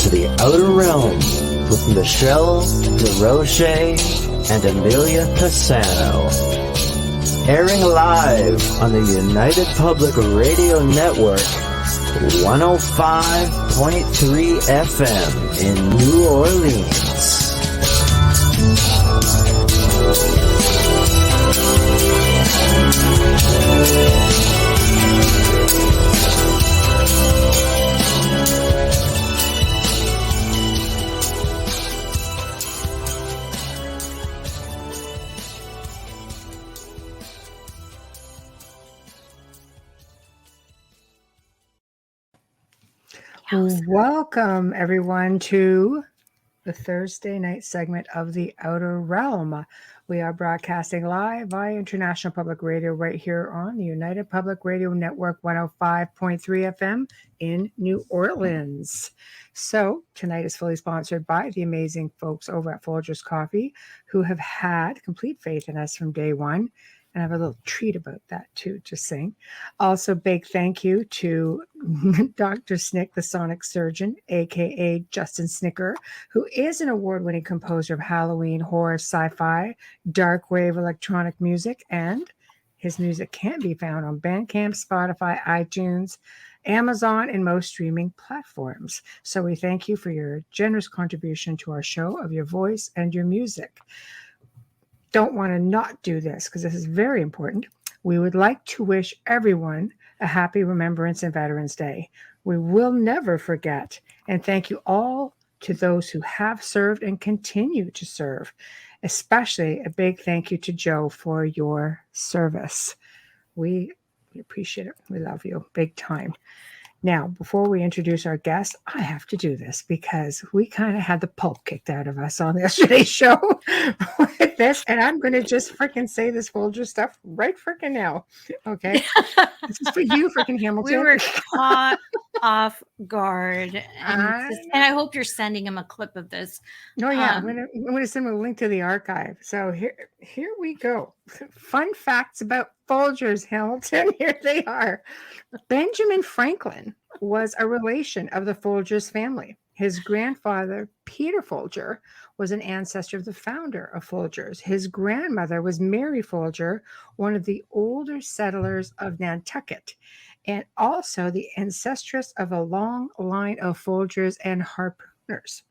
to the Outer Realm with Michelle DeRoche and Amelia Pisano. Airing live on the United Public Radio Network, 105.3 FM in New Orleans. Welcome, everyone, to the Thursday night segment of The Outer Realm. We are broadcasting live via International Public Radio right here on the United Public Radio Network 105.3 FM in New Orleans. So tonight is fully sponsored by the amazing folks over at Folgers Coffee, who have had complete faith in us from day one. And I have a little treat about that too, just saying. Also, big thank you to Dr. Snick, the sonic surgeon, aka Justin Snicker, who is an award-winning composer of Halloween, horror, sci-fi, dark wave electronic music, and his music can be found on Bandcamp, Spotify, iTunes, Amazon, and most streaming platforms. So we thank you for your generous contribution to our show of your voice and your music. Don't want to not do this because this is very important. We would like to wish everyone a happy Remembrance and Veterans Day. We will never forget. And thank you all to those who have served and continue to serve. Especially a big thank you to Joe for your service. We appreciate it. We love you big time. Now, before we introduce our guest, I have to do this because we kind of had the pulp kicked out of us on yesterday's show with this. And I'm going to just freaking say this Folger stuff right freaking now. Okay. This is for you, freaking Hamilton. We were caught off guard. And I hope you're sending him a clip of this. Oh, yeah. I'm going to send him a link to the archive. So here we go. Fun facts about Folgers, Hamilton. Here they are. Benjamin Franklin was a relation of the Folgers family. His grandfather, Peter Folger, was an ancestor of the founder of Folgers. His grandmother was Mary Folger, one of the older settlers of Nantucket, and also the ancestress of a long line of Folgers and harpooners.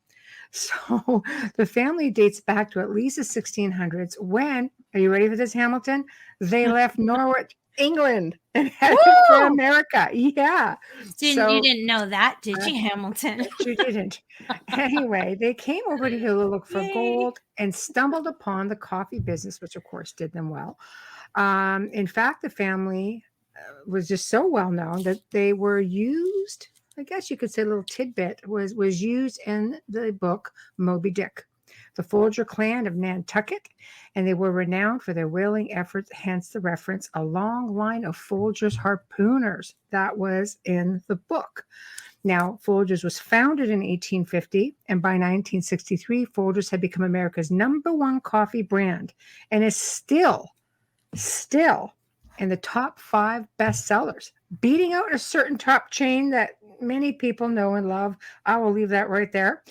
So the family dates back to at least the 1600s when, are you ready for this, Hamilton? They left Norwich, England, and headed for America. Yeah. You didn't know that, did you, Hamilton? You didn't. Anyway, they came over to here to look for gold and stumbled upon the coffee business, which of course did them well. In fact, the family was just so well known that they were used, I guess you could say a little tidbit, was used in the book Moby Dick. The Folger clan of Nantucket, and they were renowned for their whaling efforts, hence the reference, a long line of Folgers harpooners. That was in the book. Now, Folgers was founded in 1850, and by 1963, Folgers had become America's #1 coffee brand, and is still in the top 5 bestsellers, beating out a certain top chain that many people know and love. I will leave that right there.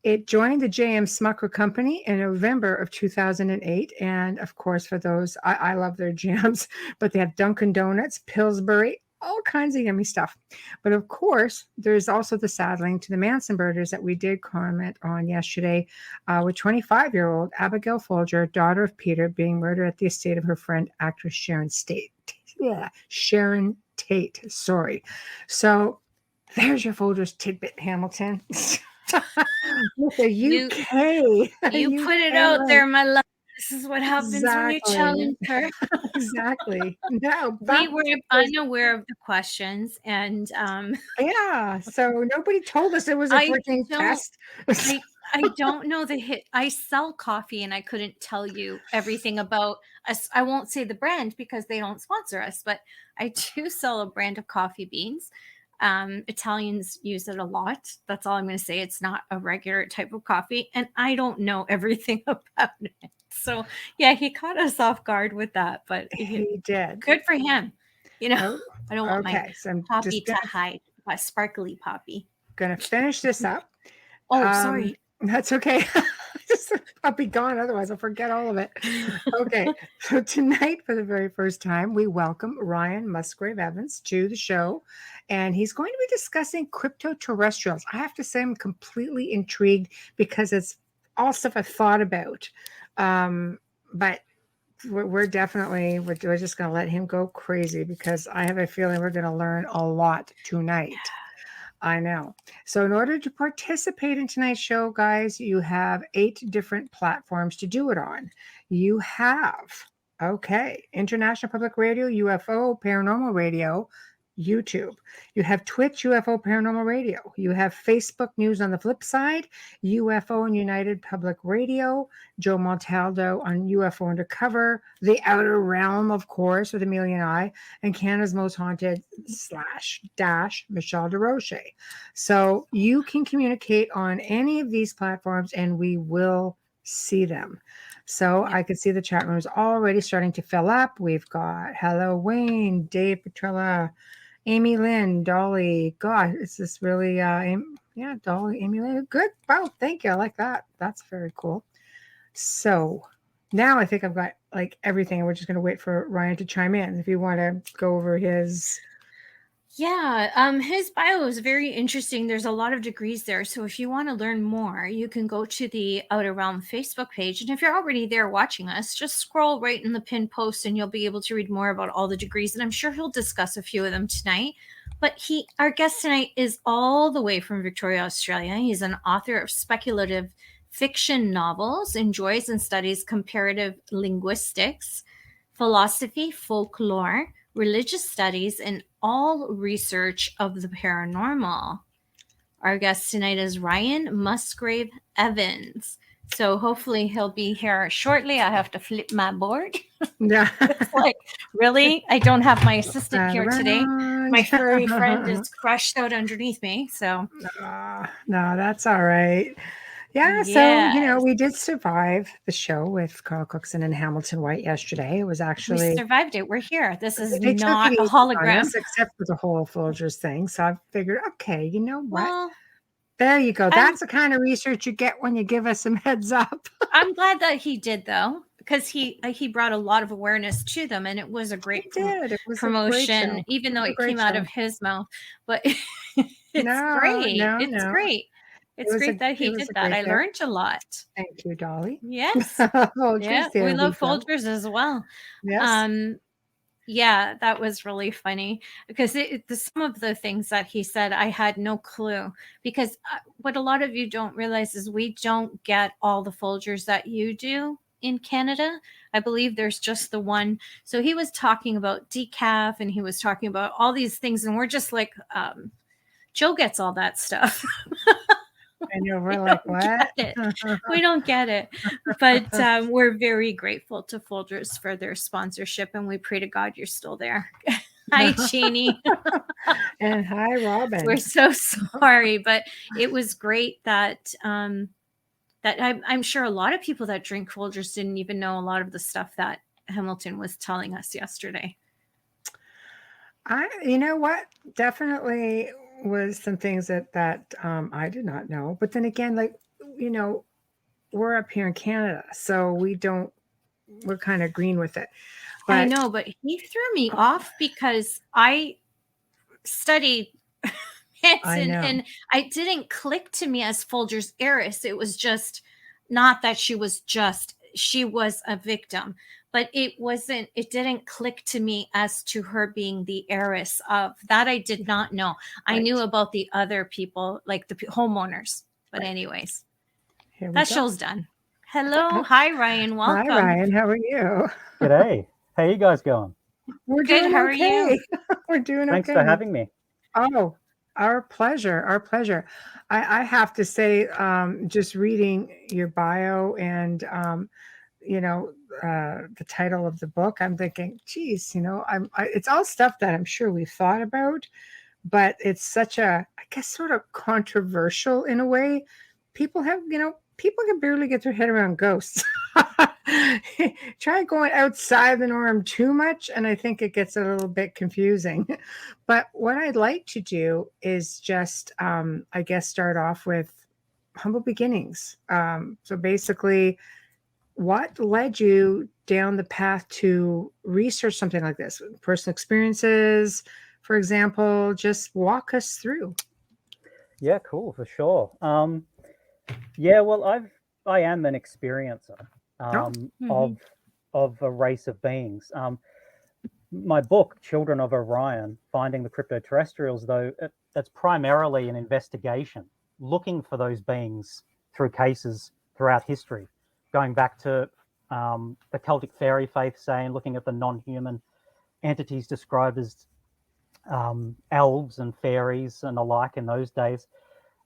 It joined the J.M. Smucker Company in November of 2008. And of course, for those, I love their jams, but they have Dunkin' Donuts, Pillsbury, all kinds of yummy stuff. But of course, there's also the saddling to the Manson murders that we did comment on yesterday, with 25-year-old Abigail Folger, daughter of Peter, being murdered at the estate of her friend, actress Sharon Tate. Sorry. So there's your Folgers tidbit, Hamilton. With the UK. You put it out there, my love. This is what happens when you challenge her. Exactly. No, we were unaware of the questions, and yeah. So nobody told us it was a freaking test. I don't know the hit. I sell coffee, and I couldn't tell you everything about us. I won't say the brand because they don't sponsor us, but I do sell a brand of coffee beans. Italians use it a lot. That's all I'm going to say. It's not a regular type of coffee, and I don't know everything about it. So yeah, he caught us off guard with that, but he did. Good for him. You know, I don't want my so poppy to hide. My sparkly poppy. Going to finish this up. Oh, sorry. That's okay. I'll be gone, otherwise I'll forget all of it. Okay, so tonight, for the very first time, we welcome Ryan Musgrave Evans to the show, and he's going to be discussing crypto-terrestrials. I have to say, I'm completely intrigued because it's all stuff I've thought about, but we're definitely we're just going to let him go crazy because I have a feeling we're going to learn a lot tonight. I know. So, in order to participate in tonight's show, guys, you have 8 different platforms to do it on. You have, International Public Radio, UFO, Paranormal Radio, YouTube. You have Twitch, UFO, Paranormal Radio. You have Facebook News on the flip side, UFO and United Public Radio, Joe Montaldo on UFO Undercover, The Outer Realm, of course, with Amelia and I, and Canada's Most Haunted / Michelle DeRoche. So you can communicate on any of these platforms and we will see them. So I can see the chat room is already starting to fill up. We've got hello Wayne, Dave Petrella, Amy Lynn, Dolly. God, is this really Dolly, Amy Lynn. Good. Wow, thank you. I like that. That's very cool. So now I think I've got like everything. We're just going to wait for Ryan to chime in. If you want to go over his. Yeah, his bio is very interesting. There's a lot of degrees there. So if you want to learn more, you can go to the Outer Realm Facebook page. And if you're already there watching us, just scroll right in the pinned post and you'll be able to read more about all the degrees. And I'm sure he'll discuss a few of them tonight. But our guest tonight is all the way from Victoria, Australia. He's an author of speculative fiction novels, enjoys and studies comparative linguistics, philosophy, folklore, religious studies, and all research of the paranormal. Our guest tonight is Ryan Musgrave Evans. So hopefully he'll be here shortly. I have to flip my board. Yeah. It's like, really? I don't have my assistant here today. My furry friend is crushed out underneath me. So no, that's all right. Yeah, so, we did survive the show with Carl Cookson and Hamilton White yesterday. It was actually... We survived it. We're here. This is they not took it a hologram. us, except for the whole Folgers thing. So I figured, okay, you know what? Well, there you go. That's the kind of research you get when you give us some heads up. I'm glad that he did, though, because he brought a lot of awareness to them, and it was a great promotion, even though it came out of his mouth. But it's great. It's great. It's great that he did that. I learned a lot. Thank you, Dolly. Yes. Yeah, we love Folgers as well. Yes. Yeah, that was really funny because some of the things that he said, I had no clue. Because what a lot of you don't realize is we don't get all the Folgers that you do in Canada. I believe there's just the one. So he was talking about decaf and he was talking about all these things. And we're just like, Joe gets all that stuff. I know, we're like, what? We don't get it. But we're very grateful to Folgers for their sponsorship, and we pray to God you're still there. Hi, Jeannie. And hi, Robin. We're so sorry, but it was great that that I'm sure a lot of people that drink Folgers didn't even know a lot of the stuff that Hamilton was telling us yesterday. You know what? Definitely was some things that I did not know. But then again, like, we're up here in Canada, so we're kind of green with it. But, I know, but he threw me off because I studied Hanson and it didn't click to me as Folger's heiress. It was just not that she was a victim. But it didn't click to me as to her being the heiress of that. I did not know. Right. I knew about the other people, like the homeowners. But anyways, that show's done. Hello. Hi, Ryan. Welcome. Hi, Ryan. How are you? G'day. How you guys going? We're good. How are you? We're doing Thanks okay. for having me. Oh, our pleasure. Our pleasure. I have to say, just reading your bio and, the title of the book, I'm thinking, geez, it's all stuff that I'm sure we've thought about, but it's such I guess, sort of controversial in a way. People can barely get their head around ghosts. Try going outside the norm too much, and I think it gets a little bit confusing. But what I'd like to do is just, I guess, start off with humble beginnings. So basically, what led you down the path to research something like this? Personal experiences, for example, just walk us through. Yeah, cool, for sure. Yeah, well, I am an experiencer Oh, of a race of beings. My book, Children of Orion: Finding the Crypto-Terrestrials, though, that's primarily an investigation, looking for those beings through cases throughout history, going back to the Celtic fairy faith, saying, looking at the non-human entities described as elves and fairies and alike in those days,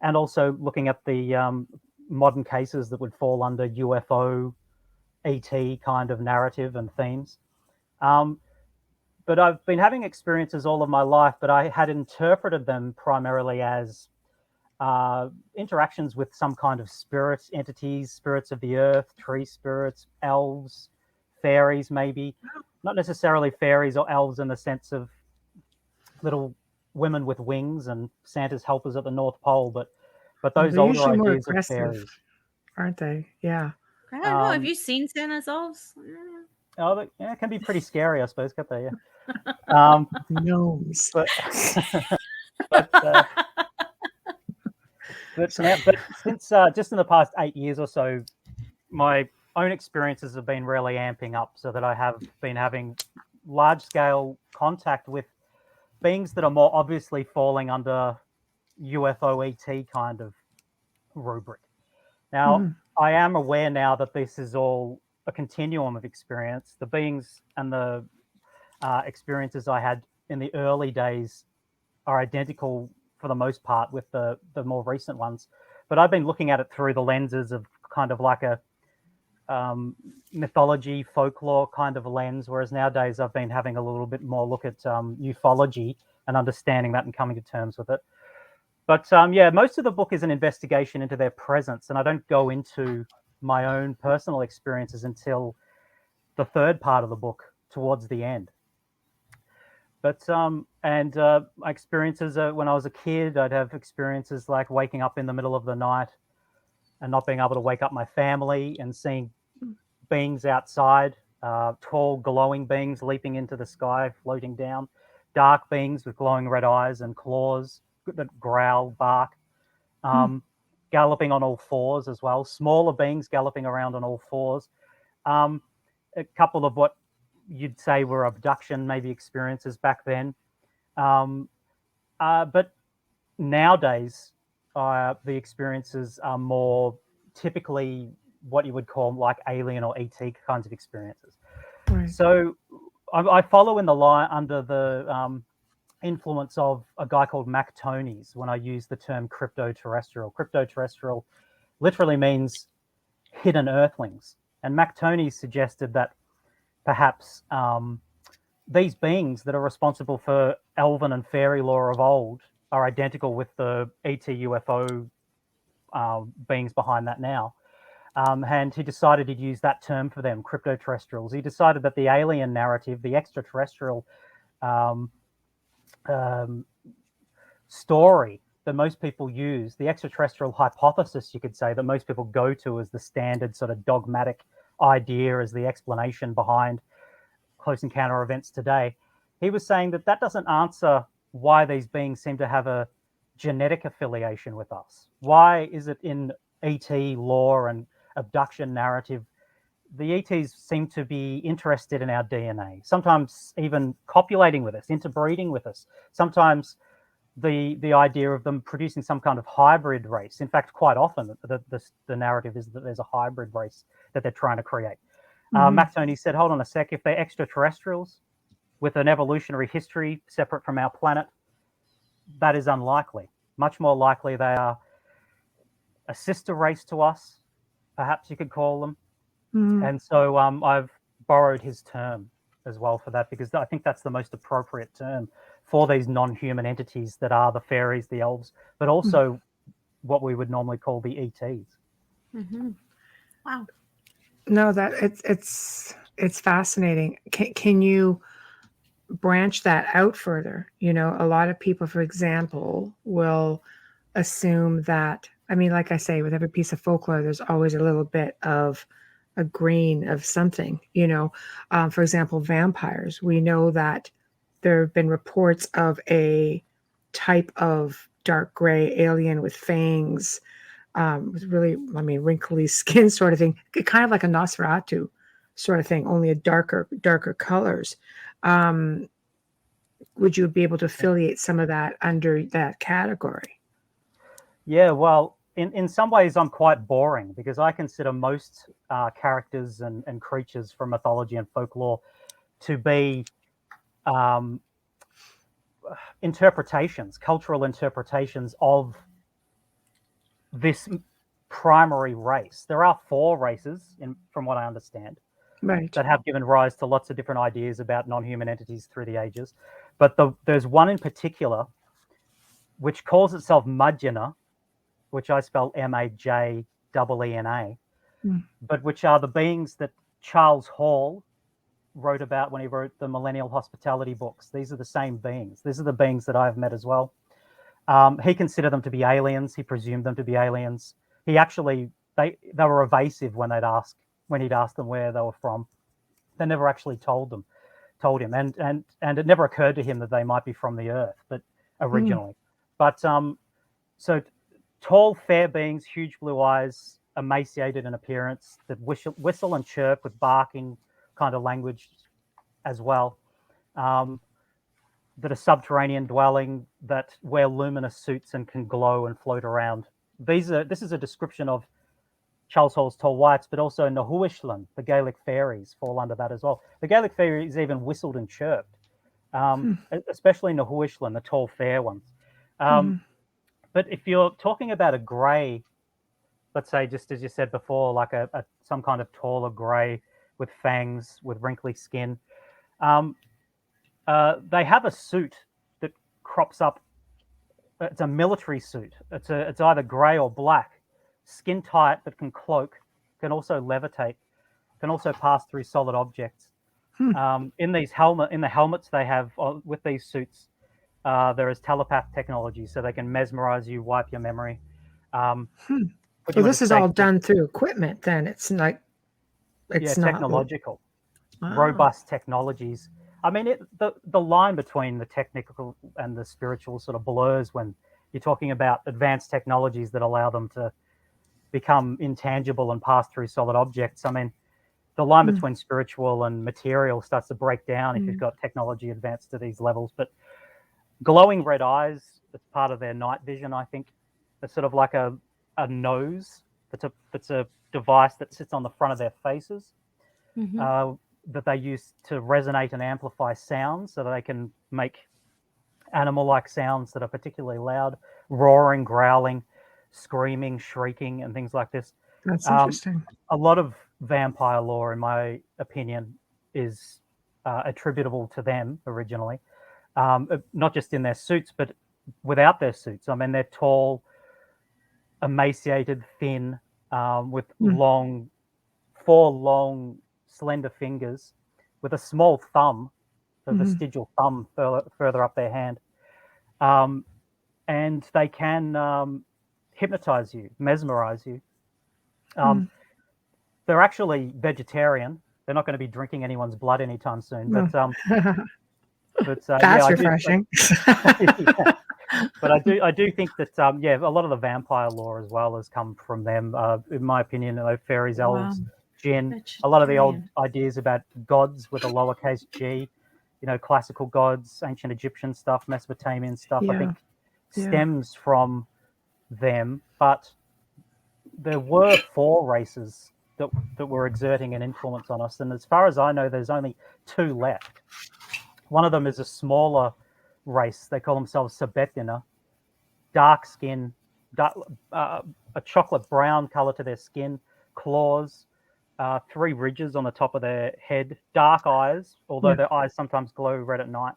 and also looking at the modern cases that would fall under UFO, ET kind of narrative and themes. But I've been having experiences all of my life, but I had interpreted them primarily as interactions with some kind of spirits, entities, spirits of the earth, tree spirits, elves, fairies, maybe. Not necessarily fairies or elves in the sense of little women with wings and Santa's helpers at the North Pole, but those they're older usually more ideas of aggressive, fairies. aren't they? Yeah. I don't know. Have Um, you seen Santa's elves? yeah, it can be pretty scary, I suppose, can't they? Yeah. Gnomes. But but but since just in the past 8 years or so, my own experiences have been really amping up, so that I have been having large scale contact with beings that are more obviously falling under UFO ET kind of rubric. Now, I am aware now that this is all a continuum of experience. The beings and the experiences I had in the early days are identical for the most part with the more recent ones. But I've been looking at it through the lenses of kind of like a mythology, folklore kind of lens, whereas nowadays I've been having a little bit more look at ufology and understanding that and coming to terms with it. But yeah, most of the book is an investigation into their presence, and I don't go into my own personal experiences until the third part of the book, towards the end. But my experiences when I was a kid, I'd have experiences like waking up in the middle of the night and not being able to wake up my family, and seeing beings outside, tall glowing beings leaping into the sky, floating down, dark beings with glowing red eyes and claws that growl, bark, galloping on all fours as well, smaller beings galloping around on all fours. A couple of what you'd say were abduction maybe experiences back then. But nowadays, the experiences are more typically what you would call like alien or ET kinds of experiences. Right. So I follow in the line under the influence of a guy called Mac Tonnies when I use the term crypto-terrestrial. Crypto-terrestrial literally means hidden earthlings. And Mac Tonnies suggested that perhaps these beings that are responsible for elven and fairy lore of old are identical with the ET UFO beings behind that now. And he decided he'd use that term for them, crypto-terrestrials. He decided that the alien narrative, the extraterrestrial story that most people use, the extraterrestrial hypothesis, you could say, that most people go to as the standard sort of dogmatic idea as the explanation behind close encounter events today. He was saying that that doesn't answer why these beings seem to have a genetic affiliation with us. Why is it in ET lore and abduction narrative, the ETs seem to be interested in our DNA, sometimes even copulating with us, interbreeding with us, sometimes the idea of them producing some kind of hybrid race. In fact, quite often the narrative is that there's a hybrid race that they're trying to create. Mac Toney said, hold on a sec, if they're extraterrestrials with an evolutionary history separate from our planet, that is unlikely. Much more likely they are a sister race to us, perhaps you could call them. And so I've borrowed his term as well for that, because I think that's the most appropriate term for these non-human entities that are the fairies, the elves, but also what we would normally call the ETs. Wow. No, that it's fascinating. Can you branch that out further? You know, a lot of people, for example, will assume that I mean, like I say, with every piece of folklore, there's always a little bit of a grain of something, you know. For example, vampires. We know that there have been reports of a type of dark gray alien with fangs, with really, I mean, wrinkly skin sort of thing, kind of like a Nosferatu sort of thing, only a darker colors. Um, would you be able to affiliate some of that under that category? Yeah, well, in some ways, I'm quite boring because I consider most characters and creatures from mythology and folklore to be um, interpretations, cultural interpretations of this primary race. There are 4 races, from what I understand, Right. that have given rise to lots of different ideas about non-human entities through the ages. But there's one in particular which calls itself Majina, which I spell Majena, Mm. but which are the beings that Charles Hall wrote about when he wrote the Millennial Hospitality books. These are the same beings. These are the beings that I've met as well. He considered them to be aliens. He presumed them to be aliens. He actually, they were evasive when he'd asked them where they were from. They never actually told him, and it never occurred to him that they might be from the Earth, but originally. But so tall, fair beings, huge blue eyes, emaciated in appearance, that whistle and chirp with barking kind of language as well. That are subterranean dwelling, that wear luminous suits and can glow and float around. This is a description of Charles Hall's tall whites, but also Nahuishlan, the Gaelic fairies, fall under that as well. The Gaelic fairies even whistled and chirped, especially Nahuishlan, the tall, fair ones. But if you're talking about a grey, let's say, just as you said before, like some kind of taller grey with fangs, with wrinkly skin, they have a suit that crops up. It's a military suit. It's either grey or black, skin tight but can cloak, can also levitate, can also pass through solid objects. In the helmets they have with these suits, there is telepath technology, so they can mesmerize you, wipe your memory. So this is all done through equipment. Then it's like it's not technological, robust technologies. I mean, the line between the technical and the spiritual sort of blurs when you're talking about advanced technologies that allow them to become intangible and pass through solid objects. I mean, the line between spiritual and material starts to break down if you've got technology advanced to these levels. But glowing red eyes, that's part of their night vision, I think. It's sort of like a nose that's a device that sits on the front of their faces. That they use to resonate and amplify sounds so that they can make animal-like sounds that are particularly loud, roaring, growling, screaming, shrieking, and things like this. That's interesting. A lot of vampire lore, in my opinion, is attributable to them originally, not just in their suits, but without their suits. I mean, they're tall, emaciated, thin, with 4 long, slender fingers with a small thumb, the vestigial thumb further up their hand. And they can hypnotize you, mesmerize you. They're actually vegetarian. They're not going to be drinking anyone's blood anytime soon. But that's refreshing. But I do think that a lot of the vampire lore as well has come from them. In my opinion, fairies, elves, jinn, a lot of the old ideas about gods with a lowercase g, classical gods, ancient Egyptian stuff, Mesopotamian stuff, I think stems from them. But there were 4 races that were exerting an influence on us. And as far as I know, there's only 2 left. One of them is a smaller race. They call themselves Sabetina, dark skin, a chocolate brown color to their skin, claws, 3 ridges on the top of their head, dark eyes, although their eyes sometimes glow red at night.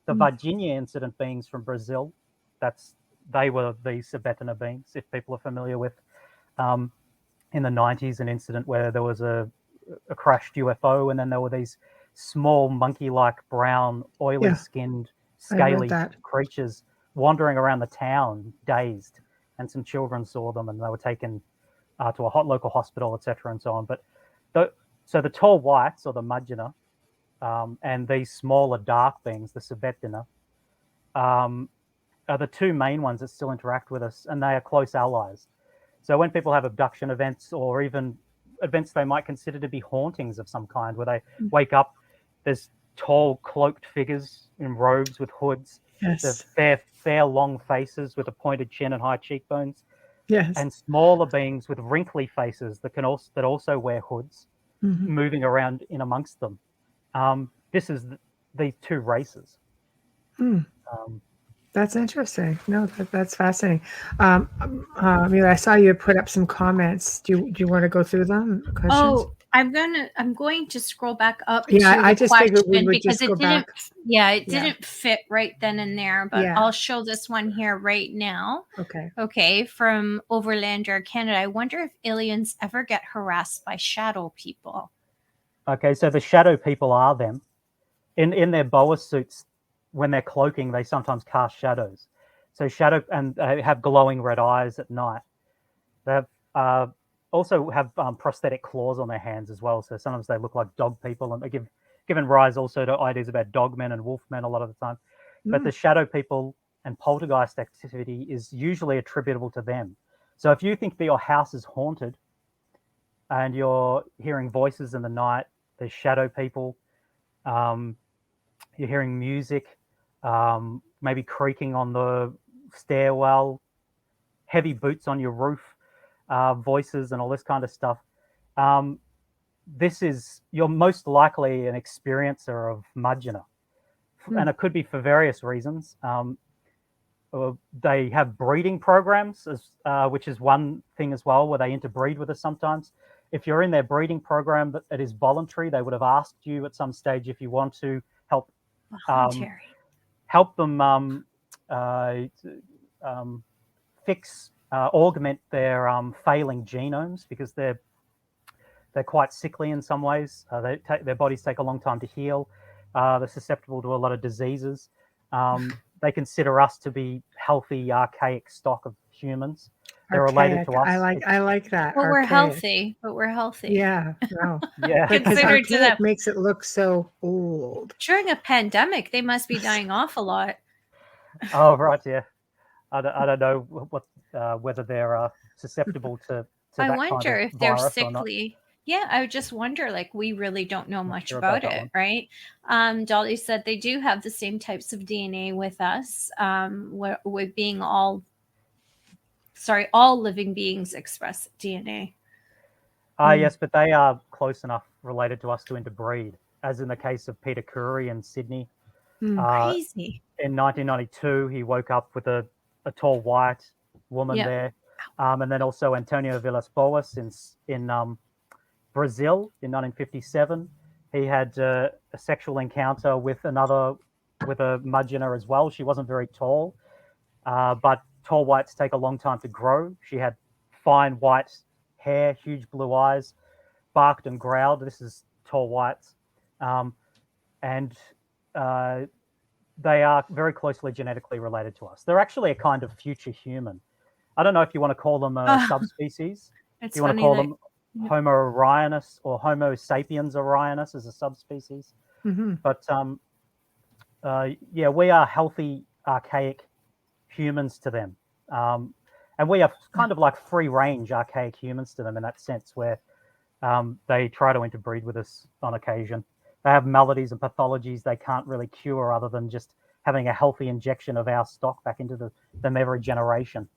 The Virginia incident beings from Brazil, they were the Sabetina beings, if people are familiar with. In the 90s, an incident where there was a crashed UFO, and then there were these small monkey-like brown, oily-skinned, scaly creatures wandering around the town, dazed. and some children saw them, and they were taken to a local hospital, etc., and so on. But so the tall whites, or the Mudgina, and these smaller dark beings, the Sabetina, are the two main ones that still interact with us, and they are close allies. So when people have abduction events, or even events they might consider to be hauntings of some kind, where they wake up, there's tall cloaked figures in robes with hoods, Yes. fair long faces with a pointed chin and high cheekbones, Yes. and smaller beings with wrinkly faces that also wear hoods, moving around in amongst them. This is the two races. That's interesting. No, that's fascinating. I saw you put up some comments. Do you want to go through them? Questions? Oh, I'm going to scroll back up. Yeah, to I the just figured we question would because just it go didn't. back. Yeah, it didn't fit right then and there. But Yeah. I'll show this one here right now. Okay. Okay, from Overlander Canada. I wonder if aliens ever get harassed by shadow people. Okay, so the shadow people are them. In their boa suits, when they're cloaking, they sometimes cast shadows. So and they have glowing red eyes at night. They have, also have prosthetic claws on their hands as well. So sometimes they look like dog people, and they given rise also to ideas about dogmen and wolfmen a lot of the time. But the shadow people and poltergeist activity is usually attributable to them. So if you think that your house is haunted and you're hearing voices in the night, there's shadow people, you're hearing music, maybe creaking on the stairwell, heavy boots on your roof, voices and all this kind of stuff. You're most likely an experiencer of Mudgina. And it could be for various reasons. They have breeding programs, which is one thing as well, where they interbreed with us sometimes. If you're in their breeding program that is voluntary, they would have asked you at some stage if you want to help them augment their failing genomes, because they're quite sickly in some ways. Their bodies take a long time to heal. They're susceptible to a lot of diseases. They consider us to be healthy, archaic stock of humans. They're related to us. I like that. But we're healthy. Yeah. No. Yeah. Because Considered to archaic them. makes it look so old. During a pandemic, they must be dying off a lot. Oh, right. Yeah. I don't know whether they're susceptible to I that wonder kind of if they're virus or not. sickly. Yeah, I would just wonder, like, we really don't know much sure about about that it, right? Dolly said they do have the same types of DNA with us, with being all living beings express DNA. Yes, but they are close enough related to us to interbreed, as in the case of Peter Curry in Sydney. Crazy. In 1992, he woke up with a tall white woman there. And then also Antonio Villas-Boas in Brazil in 1957. He had a sexual encounter with a Mudgina as well. She wasn't very tall, but tall whites take a long time to grow. She had fine white hair, huge blue eyes, barked and growled. This is tall whites. And they are very closely genetically related to us. They're actually a kind of future human. I don't know if you want to call them a subspecies. If you want to call them Homo orionis or Homo sapiens orionis as a subspecies. But we are healthy, archaic humans to them. And we are kind of like free-range archaic humans to them in that sense, where they try to interbreed with us on occasion. They have maladies and pathologies they can't really cure other than just having a healthy injection of our stock back into them every generation.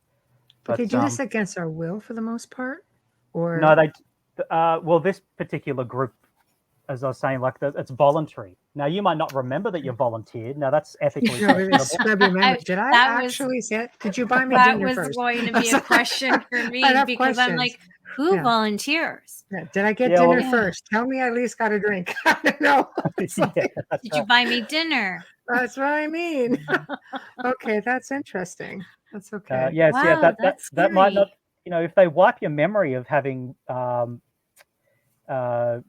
But they do this against our will for the most part? Or no, this particular group, as I was saying, it's voluntary. Now, you might not remember that you volunteered. Now, that's ethically questionable. Scrub your memory. Did I actually say it? Did you buy me dinner first? That was going to be a question for me because I'm like, who volunteers? Yeah. Did I get dinner first? Tell me I at least got a drink. I don't know. Did you buy me dinner? That's what I mean. Okay, that's interesting. That's okay. Yes, wow, that might not, if they wipe your memory of having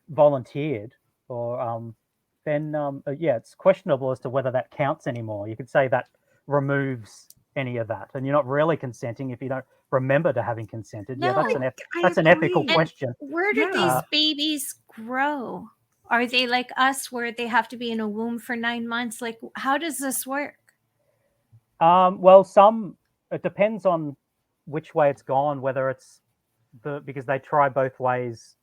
volunteered, or then it's questionable as to whether that counts anymore. You could say that removes any of that, and you're not really consenting if you don't remember to having consented. Yeah, that's No. that's an ethical agree. question. Where do Yeah. these babies grow? Are they like us where they have to be in a womb for 9 months? Like, how does this work? Well, it depends on which way it's gone, whether it's because they try both ways.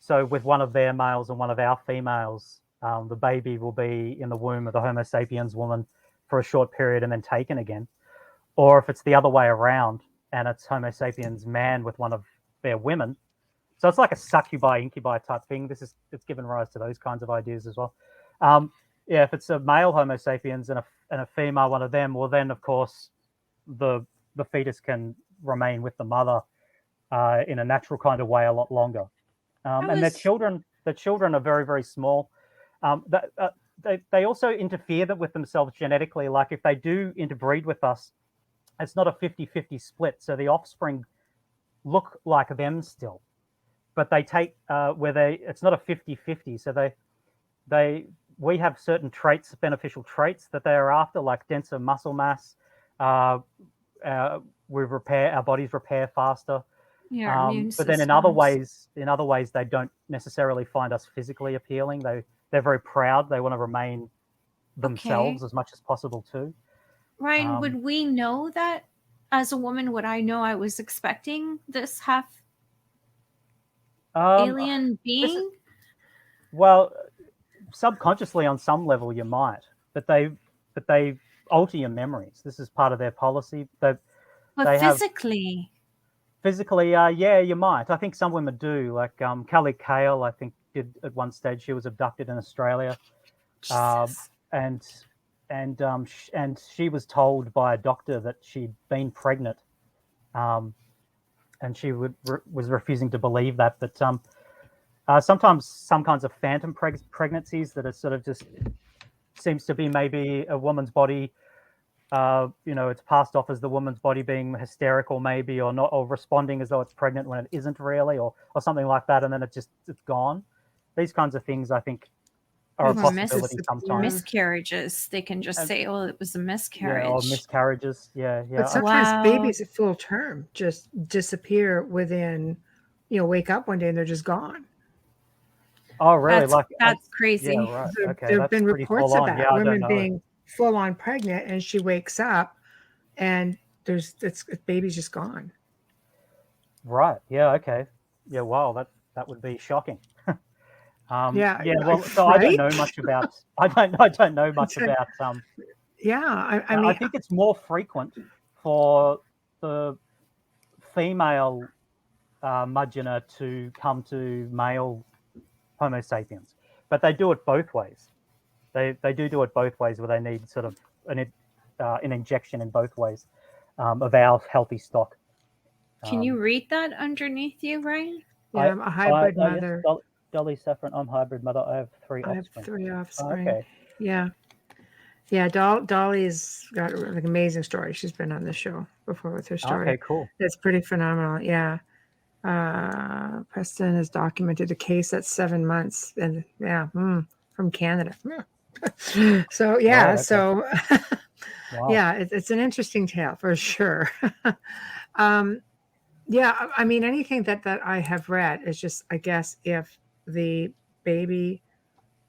So with one of their males and one of our females, the baby will be in the womb of the Homo sapiens woman for a short period and then taken again. Or if it's the other way around and it's Homo sapiens man with one of their women. So it's like a succubi incubi type thing. It's given rise to those kinds of ideas as well. Yeah, if it's a male Homo sapiens and a female one of them, well then of course the fetus can remain with the mother in a natural kind of way a lot longer. And the children are very, very small. They also interfere with themselves genetically. Like if they do interbreed with us, it's not a 50-50 split. So the offspring look like them still, but they take it's not a 50-50. So we have certain traits, beneficial traits that they are after, like denser muscle mass. Our bodies repair faster. Your immune but then in other systems. ways, they don't necessarily find us physically appealing. They're very proud. They want to remain themselves as much as possible too. Ryan, would we know that as a woman? Would I know I was expecting this half alien being? Well, subconsciously on some level you might, but they alter your memories. This is part of their policy. But physically. Physically, yeah, you might. I think some women do. Like Kelly Kale, I think did at one stage. She was abducted in Australia, and she was told by a doctor that she'd been pregnant, and she was refusing to believe that. But sometimes some kinds of phantom pregnancies that are sort of just seems to be maybe a woman's body. It's passed off as the woman's body being hysterical, maybe, or not, or responding as though it's pregnant when it isn't really, or something like that, and then it's gone. These kinds of things, I think, are a possibility sometimes. Miscarriages, they can just say, "Oh, it was a miscarriage." Yeah, or miscarriages. Yeah. But sometimes babies at full term just disappear within, wake up one day and they're just gone. Oh, really? That's crazy. Yeah, right. Okay, there have been reports of that, women being being full on pregnant, and she wakes up and baby's just gone. Right. Yeah. Okay. Yeah. Wow. That would be shocking. Yeah. Well, so right? I don't know much about. I don't know much about. Yeah. I mean, I think it's more frequent for the female Mudgeonor to come to male Homo sapiens, but they do it both ways. They do it both ways, where they need sort of an injection in both ways of our healthy stock. Can you read that underneath you, Ryan? Yeah, I'm a hybrid mother. Yes, Dolly Saffron, I'm hybrid mother. I have three offspring. Oh, okay. Yeah. Yeah, Dolly's got an amazing story. She's been on the show before with her story. Okay, cool. It's pretty phenomenal. Yeah. Preston has documented a case that's 7 months, and from Canada. So yeah, right, okay. Wow. Yeah, it's an interesting tale for sure. Yeah, I mean, anything that I have read is just, I guess, if the baby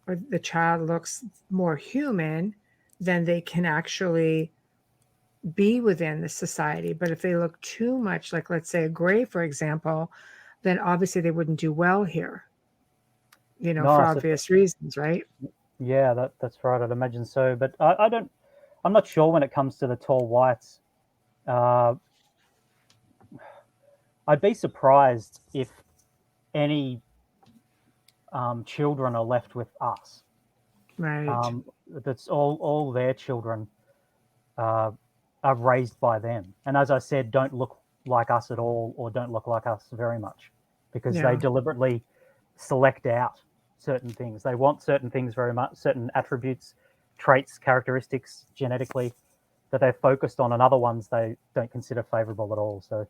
or the child looks more human, then they can actually be within the society. But if they look too much like, let's say, a gray, for example, then obviously they wouldn't do well here, for obvious reasons, right? Yeah, that's right. I'd imagine so. But I'm not sure when it comes to the tall whites. I'd be surprised if any children are left with us. Right. That's all their children are raised by them. And as I said, don't look like us at all, or don't look like us very much, because they deliberately select out certain things. They want certain things very much, certain attributes, traits, characteristics genetically that they're focused on, and other ones they don't consider favorable at all. So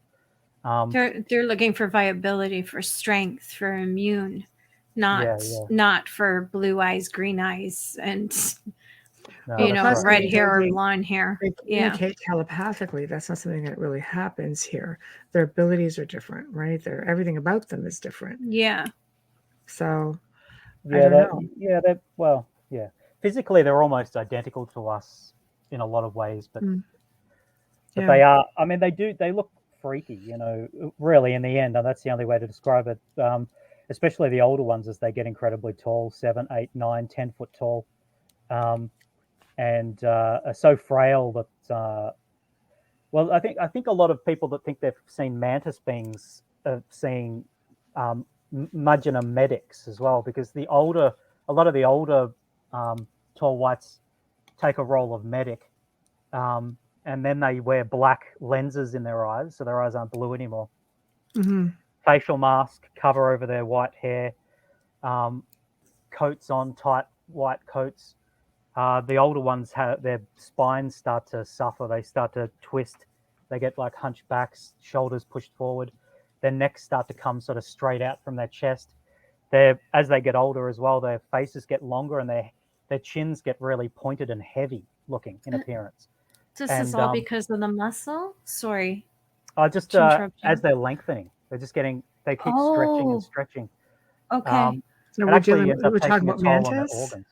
they're looking for viability, for strength, for immune, not for blue eyes, green eyes, and No, you that's know, right. red hair or they- blonde hair. They Yeah. communicate telepathically. That's not something that really happens here. Their abilities are different, right? Everything about them is different. Yeah. So I Yeah, don't know. yeah. Physically, they're almost identical to us in a lot of ways, but Mm. but Yeah. they are. I mean, they look freaky, you know. Really, in the end, and that's the only way to describe it. Especially the older ones as they get incredibly tall, 7, 8, 9, 10 foot tall, and are so frail that. Well, I think a lot of people that think they've seen mantis beings have seen Mudgeonum medics as well, because a lot of the older tall whites take a role of medic, and then they wear black lenses in their eyes, so their eyes aren't blue anymore. Hmm. Facial mask, cover over their white hair, um, coats on, tight white coats. The older ones have their spines start to suffer. They start to twist. They get like hunchbacks, shoulders pushed forward. Their necks start to come sort of straight out from their chest. As they get older as well, their faces get longer and their chins get really pointed and heavy looking in appearance. This And is all because of the muscle. Sorry just to interrupt you. as they're lengthening, they keep stretching and Oh, stretching. okay. So It we're actually ends up we're talking taking a about toll on their mantis. organs.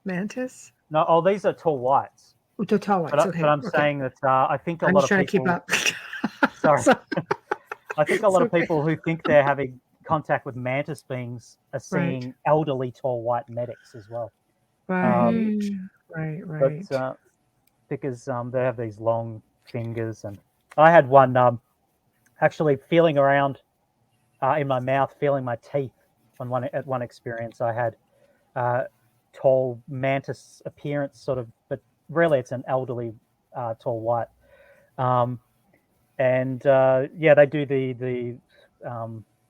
Mantis. No, these are tall whites. Oh, tall whites. Okay. But I'm Okay. saying that I think a I'm lot just of trying to keep people. up. Sorry, So- I think a lot it's of okay. people who think they're having contact with mantis beings are Right. seeing elderly tall white medics as well. Right. Mm. Right. But because they have these long fingers, and I had one actually feeling around in my mouth, feeling my teeth. At one experience, I had tall mantis appearance, sort of, but really it's an elderly tall white. And they do the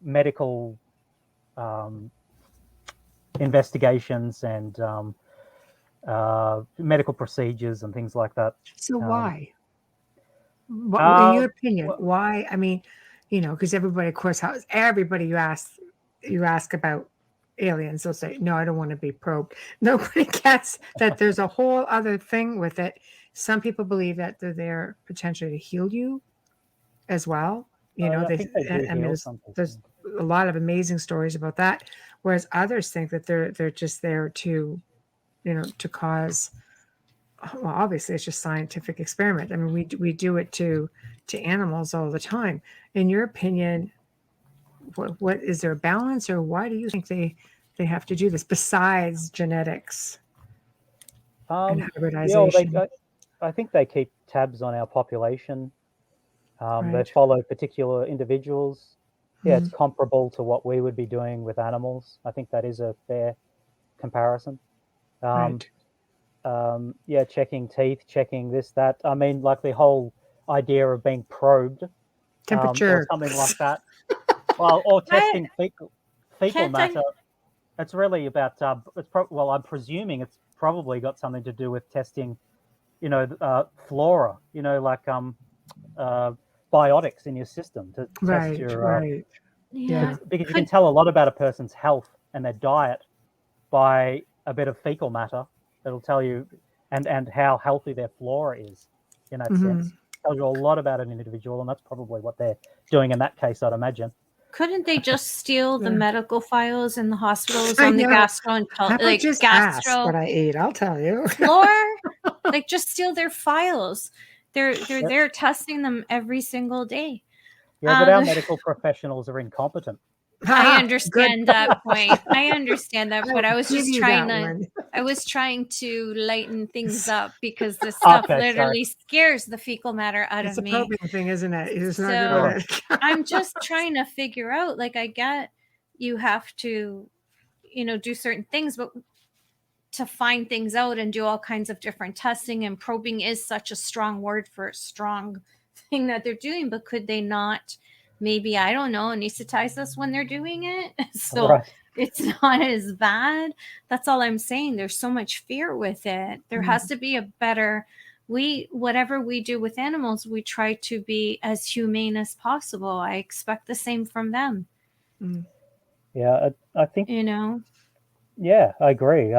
medical investigations and medical procedures and things like that. So Um, why? In uh, your opinion, well, why? I mean, because everybody, of course, everybody you ask about aliens, they'll say, "No, I don't want to be probed." Nobody gets that there's a whole other thing with it. Some people believe that they're there potentially to heal you as well. I think they do I mean, heal some there's people. a lot of amazing stories about that. Whereas others think that they're just there to, to cause. Well, obviously, it's just scientific experiment. I mean, we do it to animals all the time. In your opinion, what is there a balance, or why do you think they have to do this besides genetics and Yeah, well, hybridization? I think they keep tabs on our population. They Right. follow particular individuals. Yeah, it's Mhm. comparable to what we would be doing with animals. I think that is a fair comparison. Um, Right. checking teeth, checking this, that. I mean, like the whole idea of being probed, or Temperature. something like that. Well, or testing fecal Can't I? matter. It's really about. Well, I'm presuming it's probably got something to do with testing, flora. Like biotics in your system to test Right. your. Right. Yeah. Yeah. Because you can Could tell a lot about a person's health and their diet by a bit of fecal matter. It'll tell you and how healthy their flora is in that Hmm. sense. Tells you a lot about an individual, and that's probably what they're doing in that case, I'd imagine. couldn't they just steal the Yeah. medical files in the hospitals I on the know. How about just ask gastro what I ate? I'll tell you. floor? Like just steal their files. They're Yep. they're testing them every single day. Yeah, but our Um, medical professionals are incompetent. I Good. understand that point. I understand that, but I was Give just you trying that to. one. I was trying to lighten things up because this stuff Okay, sorry. literally scares the fecal matter out It's of a me. probing thing, isn't it? It's not good So at it. I'm just trying to figure out. Like I get you have to, do certain things, but to find things out and do all kinds of different testing, and probing is such a strong word for a strong thing that they're doing. But could they not? Maybe, I don't know, anesthetize us when they're doing it so Right. it's not as bad. That's all I'm saying. There's so much fear with it. There has to be a better whatever we do with animals, we try to be as humane as possible. I expect the same from them. Yeah, I think. You know Yeah, I agree.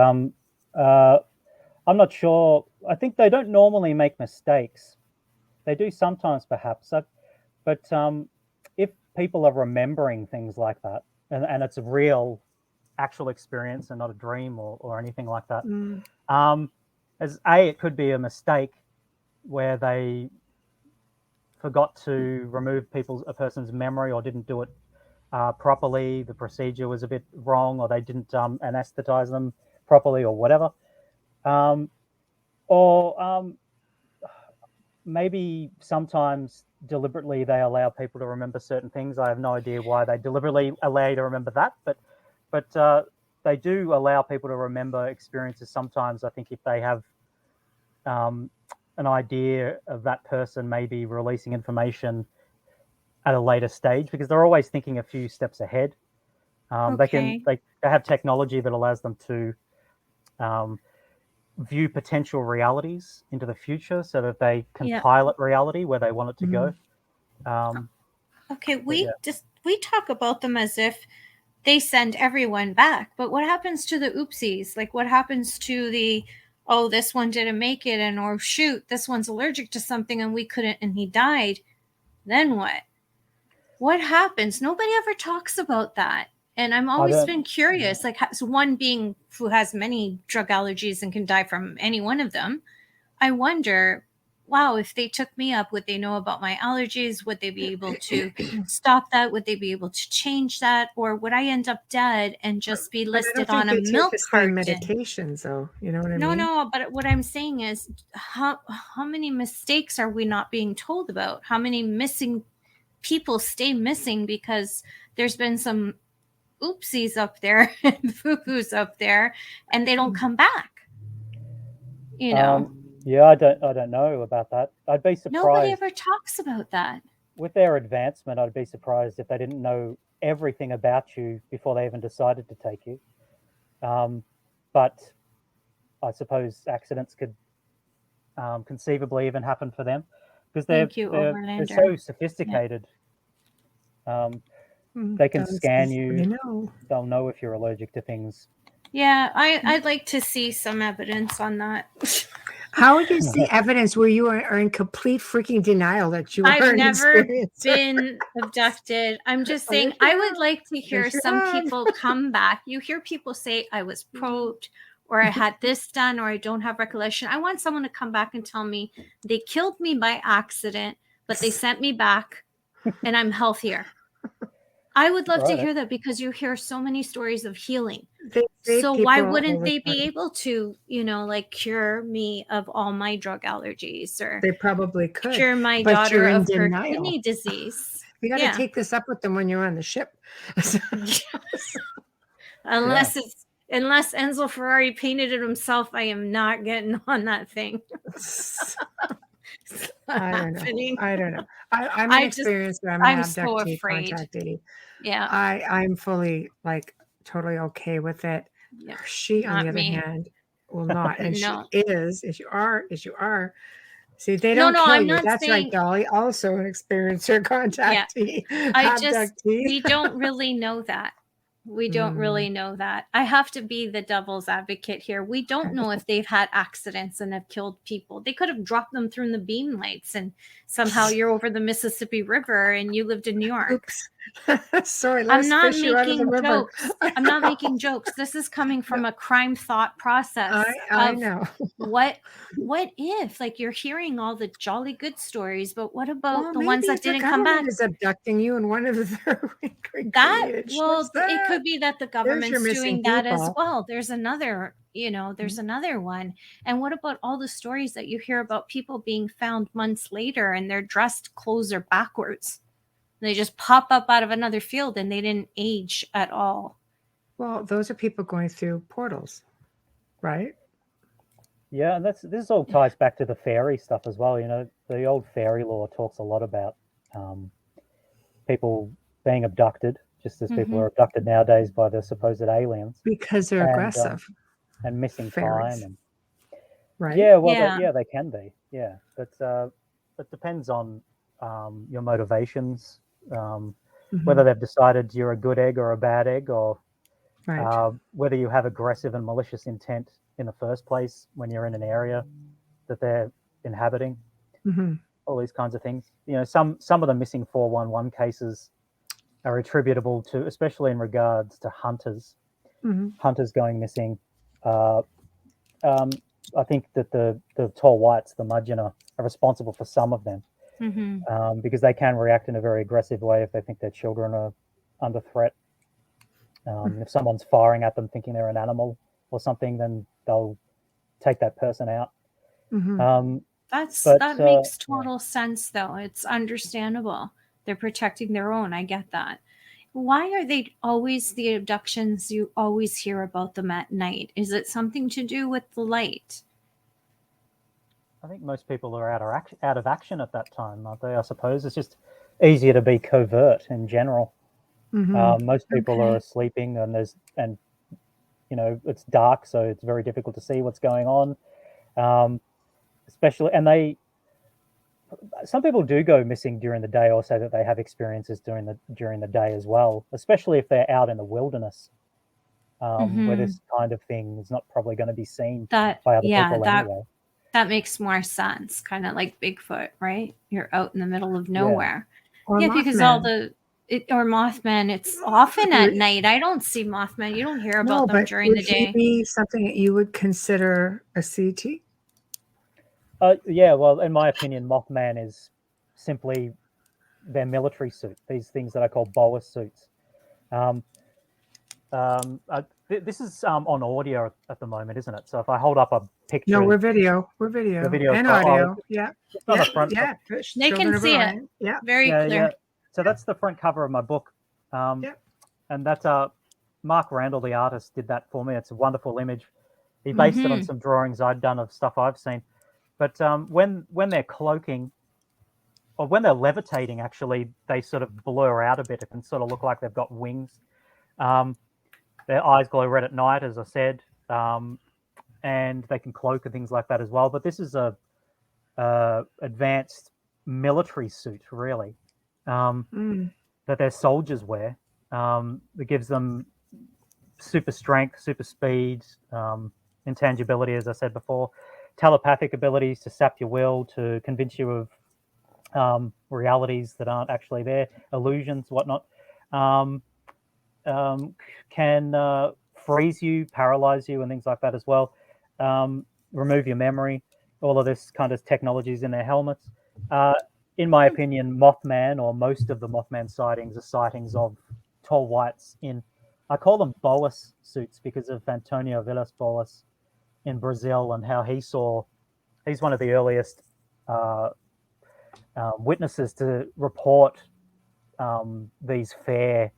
I'm not sure. I think they don't normally make mistakes. They do sometimes, perhaps. But if people are remembering things like that, and it's a real, actual experience and not a dream or anything like that, as it could be a mistake where they forgot to remove a person's memory or didn't do it properly. The procedure was a bit wrong, or they didn't anesthetize them properly, or whatever. Or maybe sometimes deliberately they allow people to remember certain things. I have no idea why they deliberately allow you to remember that, but they do allow people to remember experiences sometimes. I think if they have an idea of that person maybe releasing information at a later stage, because they're always thinking a few steps ahead. Okay. They have technology that allows them to view potential realities into the future, so that they can Yeah. pilot reality where they want it to go. Okay, yeah. we talk about them as if they send everyone back, but what happens to the oopsies? Like, what happens to the, oh, this one didn't make it, and or shoot, this one's allergic to something and we couldn't, and he died? Then what? What happens? Nobody ever talks about that. And I'm always been curious, like, so one being who has many drug allergies and can die from any one of them, I wonder, wow, if they took me up, would they know about my allergies? Would they be able to stop that? Would they be able to change that? Or would I end up dead and just be listed on a milk the same carton? medications, though. You know what I No, mean? no, but what I'm saying is, how many mistakes are we not being told about? How many missing people stay missing because there's been some oopsies up there and foo-foos up there, and they don't come back? You know, Yeah, I don't know about that. I'd be surprised. nobody ever talks about that. With their advancement, I'd be surprised if they didn't know everything about you before they even decided to take you. But I suppose accidents could conceivably even happen for them, because they're Overlander. so sophisticated. They can scan you. They'll know if you're allergic to things. Yeah, I'd like to see some evidence on that. How would you see evidence where you are in complete freaking denial that you I've are an never experiencer? been abducted. I'm just saying, yes, you I would have. like to hear Yes, you some have. people come back. You hear people say, I was probed, or I had this done, or I don't have recollection. I want someone to come back and tell me they killed me by accident, but they sent me back and I'm healthier. I would love to hear that, because you hear so many stories of healing. So why wouldn't they be able to, like, cure me of all my drug allergies, or they probably could cure my but daughter you're in of her denial. kidney disease? You got to take this up with them when you're on the ship. Unless Enzo Ferrari painted it himself, I am not getting on that thing. I don't know. I'm an experiencer. I'm an abductee, contactee. Yeah. I'm fully, like, totally okay with it. Yeah. She, on the other hand, will not. And she is, as you are. See, they don't kill you. That's right, Dolly. Also an experiencer, contactee, abductee. We don't really know that. We don't really know that. I have to be the devil's advocate here. We don't know if they've had accidents and have killed people. They could have dropped them through the beam lights, and somehow you're over the Mississippi River and you lived in New York. Oops. Sorry, I'm not making jokes. I'm not making jokes. This is coming from a crime thought process. I know. What if, like, you're hearing all the jolly good stories, but what about the ones that didn't come back? Is abducting you in one of their it could be that the government's doing that as well. There's another, there's another one. And what about all the stories that you hear about people being found months later and their dressed clothes are backwards? They just pop up out of another field and they didn't age at all. Well, those are people going through portals, right? Yeah, and this all ties back to the fairy stuff as well. The old fairy lore talks a lot about people being abducted, just as people are abducted nowadays by the supposed aliens, because they're aggressive and missing fairies. time. Right? Yeah, well, they can be. Yeah, but it depends on your motivations, whether they've decided you're a good egg or a bad egg, or whether you have aggressive and malicious intent in the first place when you're in an area that they're inhabiting. Mm-hmm. All these kinds of things. Some of the missing 411 cases are attributable to, especially in regards to hunters. Mm-hmm. Hunters going missing. I think that the tall whites, the mudgeonah, are responsible for some of them, because they can react in a very aggressive way if they think their children are under threat. If someone's firing at them thinking they're an animal or something, then they'll take that person out. Mm-hmm. That makes total sense, though. It's understandable. They're protecting their own. I get that. Why are they always the abductions? You always hear about them at night. Is it something to do with the light? I think most people are out of action at that time, aren't they? I suppose it's just easier to be covert in general. Mm-hmm. Most people are sleeping, and it's dark, so it's very difficult to see what's going on. Especially, and some people do go missing during the day, or say that they have experiences during the day as well, especially if they're out in the wilderness, where this kind of thing is not probably going to be seen by other people anyway. That makes more sense. Kind of like Bigfoot, right? You're out in the middle of nowhere. Or because or Mothman, it's often at night. I don't see Mothman. You don't hear about them during the day. Would he be something that you would consider a CT? Yeah, well, in my opinion, Mothman is simply their military suit. These things that I call boa suits. This is on audio at the moment, isn't it? So if I hold up a picture, no, we're video and audio. Yeah, they can see it. Yeah, very clear. Yeah. So that's the front cover of my book. And that's Mark Randall, the artist, did that for me. It's a wonderful image. He based it on some drawings I'd done of stuff I've seen. But when they're cloaking, or when they're levitating, actually, they sort of blur out a bit. It can sort of look like they've got wings. Their eyes glow red at night, as I said, and they can cloak and things like that as well. But this is a advanced military suit, really, that their soldiers wear. That gives them super strength, super speed, intangibility, as I said before, telepathic abilities to sap your will, to convince you of realities that aren't actually there, illusions, whatnot. Can freeze you, paralyze you, and things like that as well. Remove your memory. All of this kind of technologies in their helmets. In my opinion, Mothman, or most of the Mothman sightings, are sightings of tall whites I call them Boas suits because of Antonio Villas Boas in Brazil, and how he's one of the earliest witnesses to report these fair,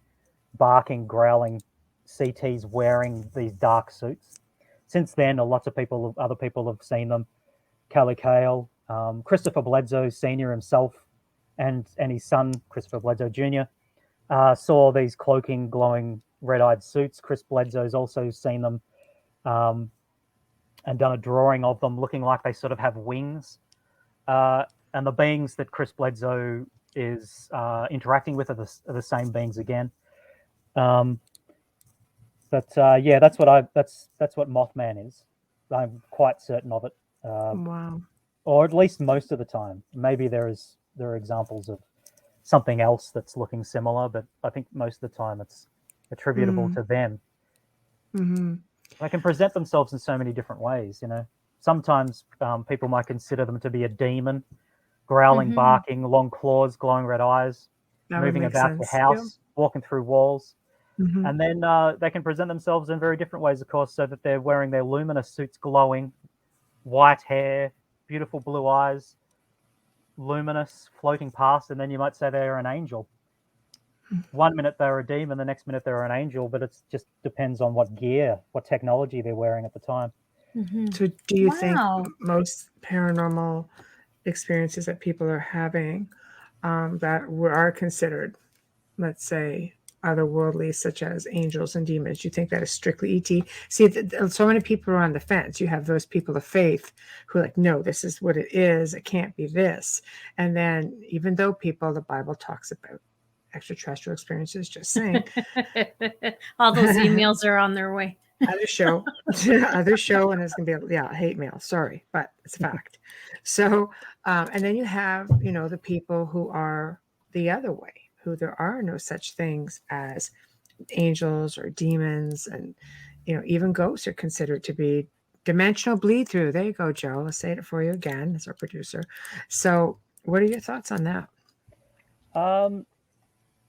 barking, growling CTs wearing these dark suits. Since then, other people have seen them. Kelly Cale, Christopher Bledsoe Sr. himself, and his son, Christopher Bledsoe Jr., saw these cloaking, glowing, red-eyed suits. Chris Bledsoe's also seen them and done a drawing of them looking like they sort of have wings. And the beings that Chris Bledsoe is interacting with are the same beings again. That's what Mothman is. I'm quite certain of it. Wow. Or at least most of the time. Maybe there are examples of something else that's looking similar, but I think most of the time it's attributable to them. Mm-hmm. They can present themselves in so many different ways. Sometimes people might consider them to be a demon, growling, barking, long claws, glowing red eyes, moving about the house, walking through walls. Mm-hmm. And then they can present themselves in very different ways, of course, so that they're wearing their luminous suits, glowing, white hair, beautiful blue eyes, luminous, floating past, and then you might say they're an angel. One minute they're a demon, the next minute they're an angel, but it just depends on what gear, what technology they're wearing at the time. Mm-hmm. So do you think most paranormal experiences that people are having that are considered, let's say, otherworldly, such as angels and demons, you think that is strictly ET? See, so many people are on the fence. You have those people of faith who are like, no, this is what it is. It can't be this. And then even though the Bible talks about extraterrestrial experiences, just saying. All those emails are on their way. Other show, other show, and it's gonna be hate mail. Sorry, but it's a fact. So, and then you have the people who are the other way, who there are no such things as angels or demons, and even ghosts are considered to be dimensional bleed through. There you go, Joe. Let's say it for you again as our producer. So, what are your thoughts on that?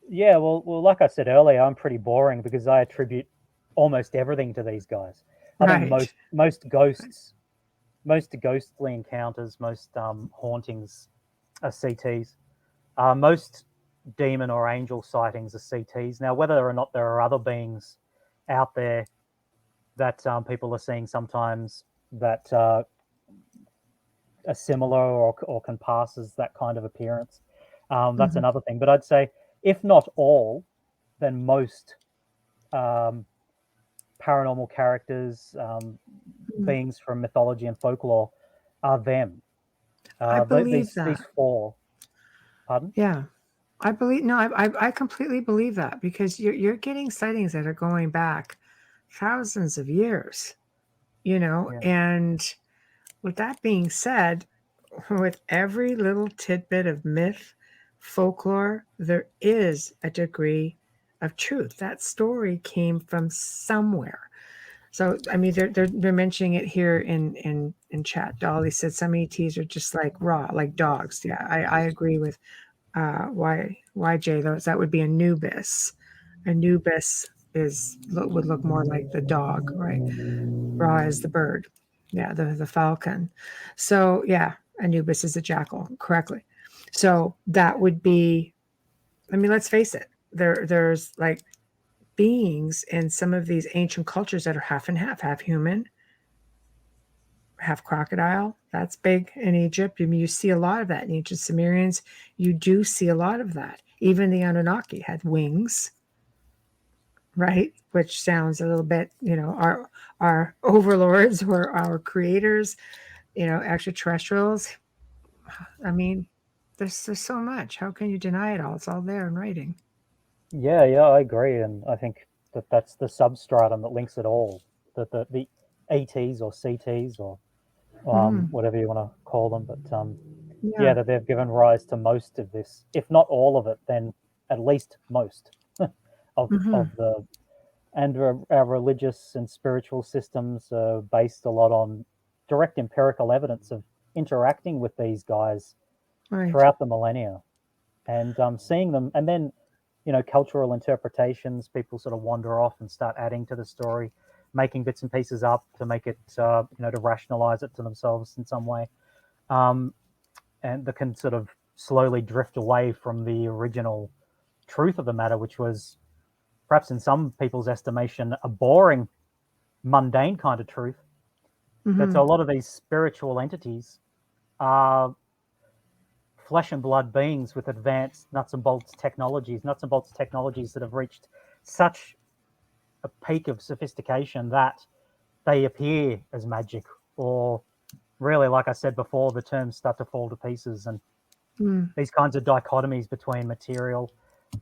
Yeah, well, like I said earlier, I'm pretty boring because I attribute almost everything to these guys. I think Right. most ghosts, most ghostly encounters, most hauntings are CTs. Most demon or angel sightings are CTs. Now, whether or not there are other beings out there that people are seeing sometimes that are similar or can pass as that kind of appearance, that's Mhm. another thing. But I'd say, if not all, then most paranormal characters, Mm. beings from mythology and folklore, are them. I believe These that. four. Pardon? Yeah. I believe no, I completely believe that because you're getting sightings that are going back thousands of years, Yeah. and with that being said, with every little tidbit of myth, folklore, there is a degree of truth. That story came from somewhere. So I mean, they're mentioning it here in chat. Dolly said some ETs are just like raw, like dogs. Yeah, I agree with YJ. Those that would be Anubis. Anubis would look more like the dog, right? Ra is the bird. Yeah, the falcon. So yeah, Anubis is a jackal, correctly. So that would be. I mean, let's face it. There's like beings in some of these ancient cultures that are half and half human, half crocodile. That's big in Egypt. I mean, you see a lot of that in ancient Sumerians. You do see a lot of that. Even the Anunnaki had wings, right? Which sounds a little bit, our overlords or our creators, extraterrestrials. I mean, there's so much. How can you deny it all? It's all there in writing. Yeah, I agree, and I think that's the substratum that links it all. The ETs or CTs or Hmm. whatever you want to call them, but yeah, Yeah. that they've given rise to most of this, if not all of it, then at least most Hmm. of the. And our religious and spiritual systems are based a lot on direct empirical evidence of interacting with these guys Right. throughout the millennia, and seeing them, and then cultural interpretations. People sort of wander off and start adding to the story, making bits and pieces up to make it to rationalize it to themselves in some way, um, and that can sort of slowly drift away from the original truth of the matter, which was perhaps in some people's estimation a boring, mundane kind of truth. That Hmm. so a lot of these spiritual entities are flesh and blood beings with advanced nuts and bolts technologies that have reached such a peak of sophistication that they appear as magic, or really, like I said before, the terms start to fall to pieces, and Mm. these kinds of dichotomies between material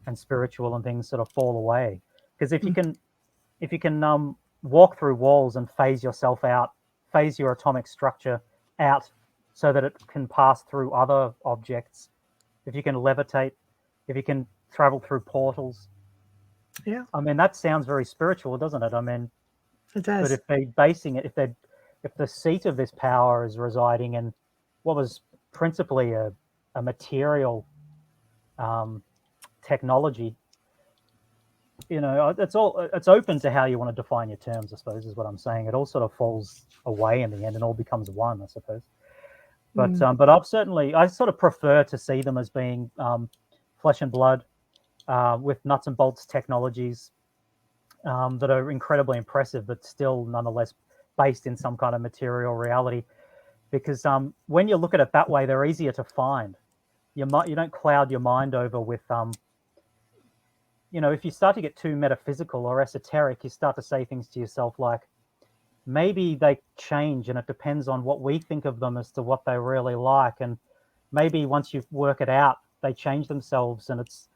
and spiritual and things sort of fall away. Because if you can walk through walls and phase yourself out, phase your atomic structure out so that it can pass through other objects, if you can levitate, if you can travel through portals, Yeah, I mean, that sounds very spiritual, doesn't it? I mean, it but does. if they're basing it, if the seat of this power is residing in what was principally a material um, technology, it's open to how you want to define your terms. I suppose is what I'm saying. It all sort of falls away in the end, and all becomes one. I suppose. Mm. But I sort of prefer to see them as being flesh and blood with nuts and bolts technologies that are incredibly impressive, but still nonetheless based in some kind of material reality. Because when you look at it that way, they're easier to find. You don't cloud your mind over with if you start to get too metaphysical or esoteric, you start to say things to yourself like, maybe they change and it depends on what we think of them as to what they really like. And maybe once you work it out, they change themselves. And it's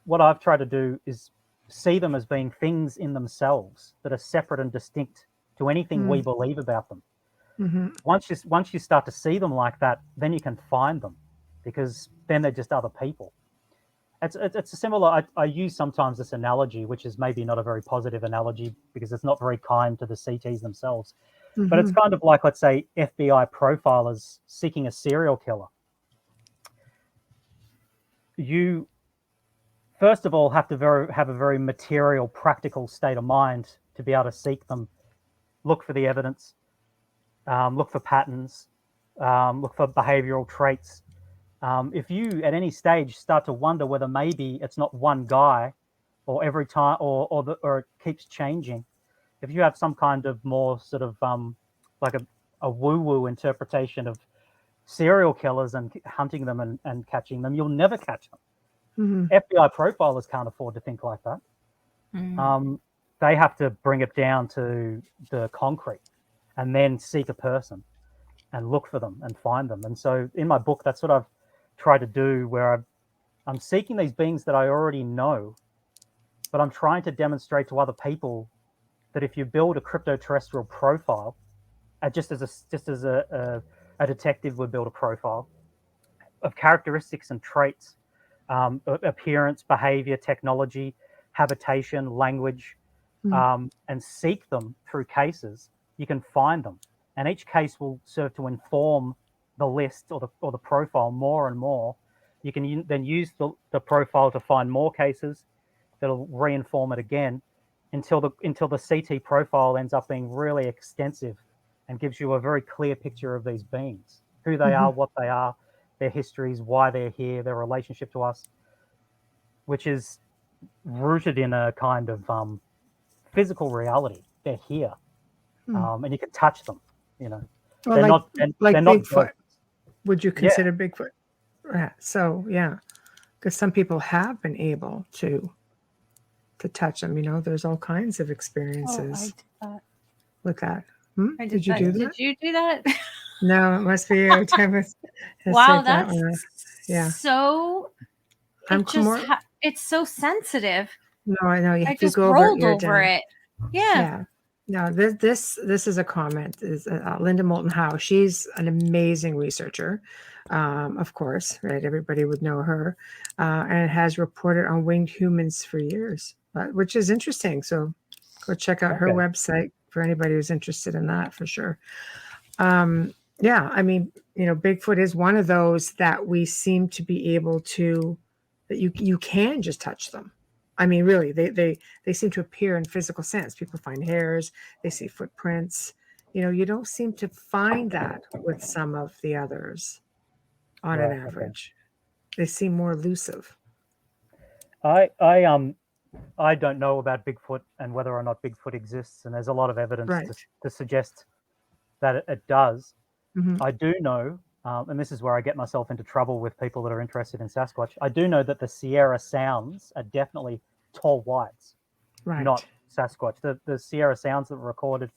what I've tried to do is see them as being things in themselves that are separate and distinct to anything we believe about them. Once you start to see them like that, then you can find them, because then they're just other people. It's a similar. I use sometimes this analogy, which is maybe not a very positive analogy because it's not very kind to the CTs themselves. But it's kind of like, let's say, FBI profilers seeking a serial killer. You, first of all, have to have a very material, practical state of mind to be able to seek them, look for the evidence, look for patterns, look for behavioral traits. If you, at any stage, start to wonder whether maybe it's not one guy, or every time, or it keeps changing, if you have some kind of more sort of like a woo-woo interpretation of serial killers and hunting them and catching them, you'll never catch them. FBI profilers can't afford to think like that. They have to bring it down to the concrete and then seek a person and look for them and find them. And so in my book, that's what I've tried to do, where I'm seeking these beings that I already know, but I'm trying to demonstrate to other people that if you build a crypto-terrestrial profile, just as a detective would build a profile of characteristics and traits, appearance, behavior, technology, habitation, language, and seek them through cases, you can find them. And each case will serve to inform the list or the profile more and more. You can then use the profile to find more cases that'll reinform it again until the CT profile ends up being really extensive and gives you a very clear picture of these beings, who they are, what they are, their histories, why they're here, their relationship to us, which is rooted in a kind of physical reality. They're here, and you can touch them. Well, they're not Bigfoot. Not, would you consider Bigfoot? So yeah, because some people have been able to touch them. There's all kinds of experiences with that. Did you do that? Did you do that? No, it must be you. Wow, that's so. It's so sensitive. No, I know. I just rolled over it. Yeah. No, this is a comment. Is Linda Moulton Howe? She's an amazing researcher, of course, right? Everybody would know her, and has reported on winged humans for years, which is interesting. So go check out her website for anybody who's interested in that, for sure. Yeah, I mean, Bigfoot is one of those that we seem to be able to, that you can just touch them. I mean, really, they seem to appear in physical sense. People find hairs, they see footprints. You don't seem to find that with some of the others on an average. They seem more elusive. I don't know about Bigfoot and whether or not Bigfoot exists, and there's a lot of evidence to suggest that it does. I do know, and this is where I get myself into trouble with people that are interested in Sasquatch. I do know that the Sierra Sounds are definitely tall whites, not Sasquatch. The Sierra Sounds that were recorded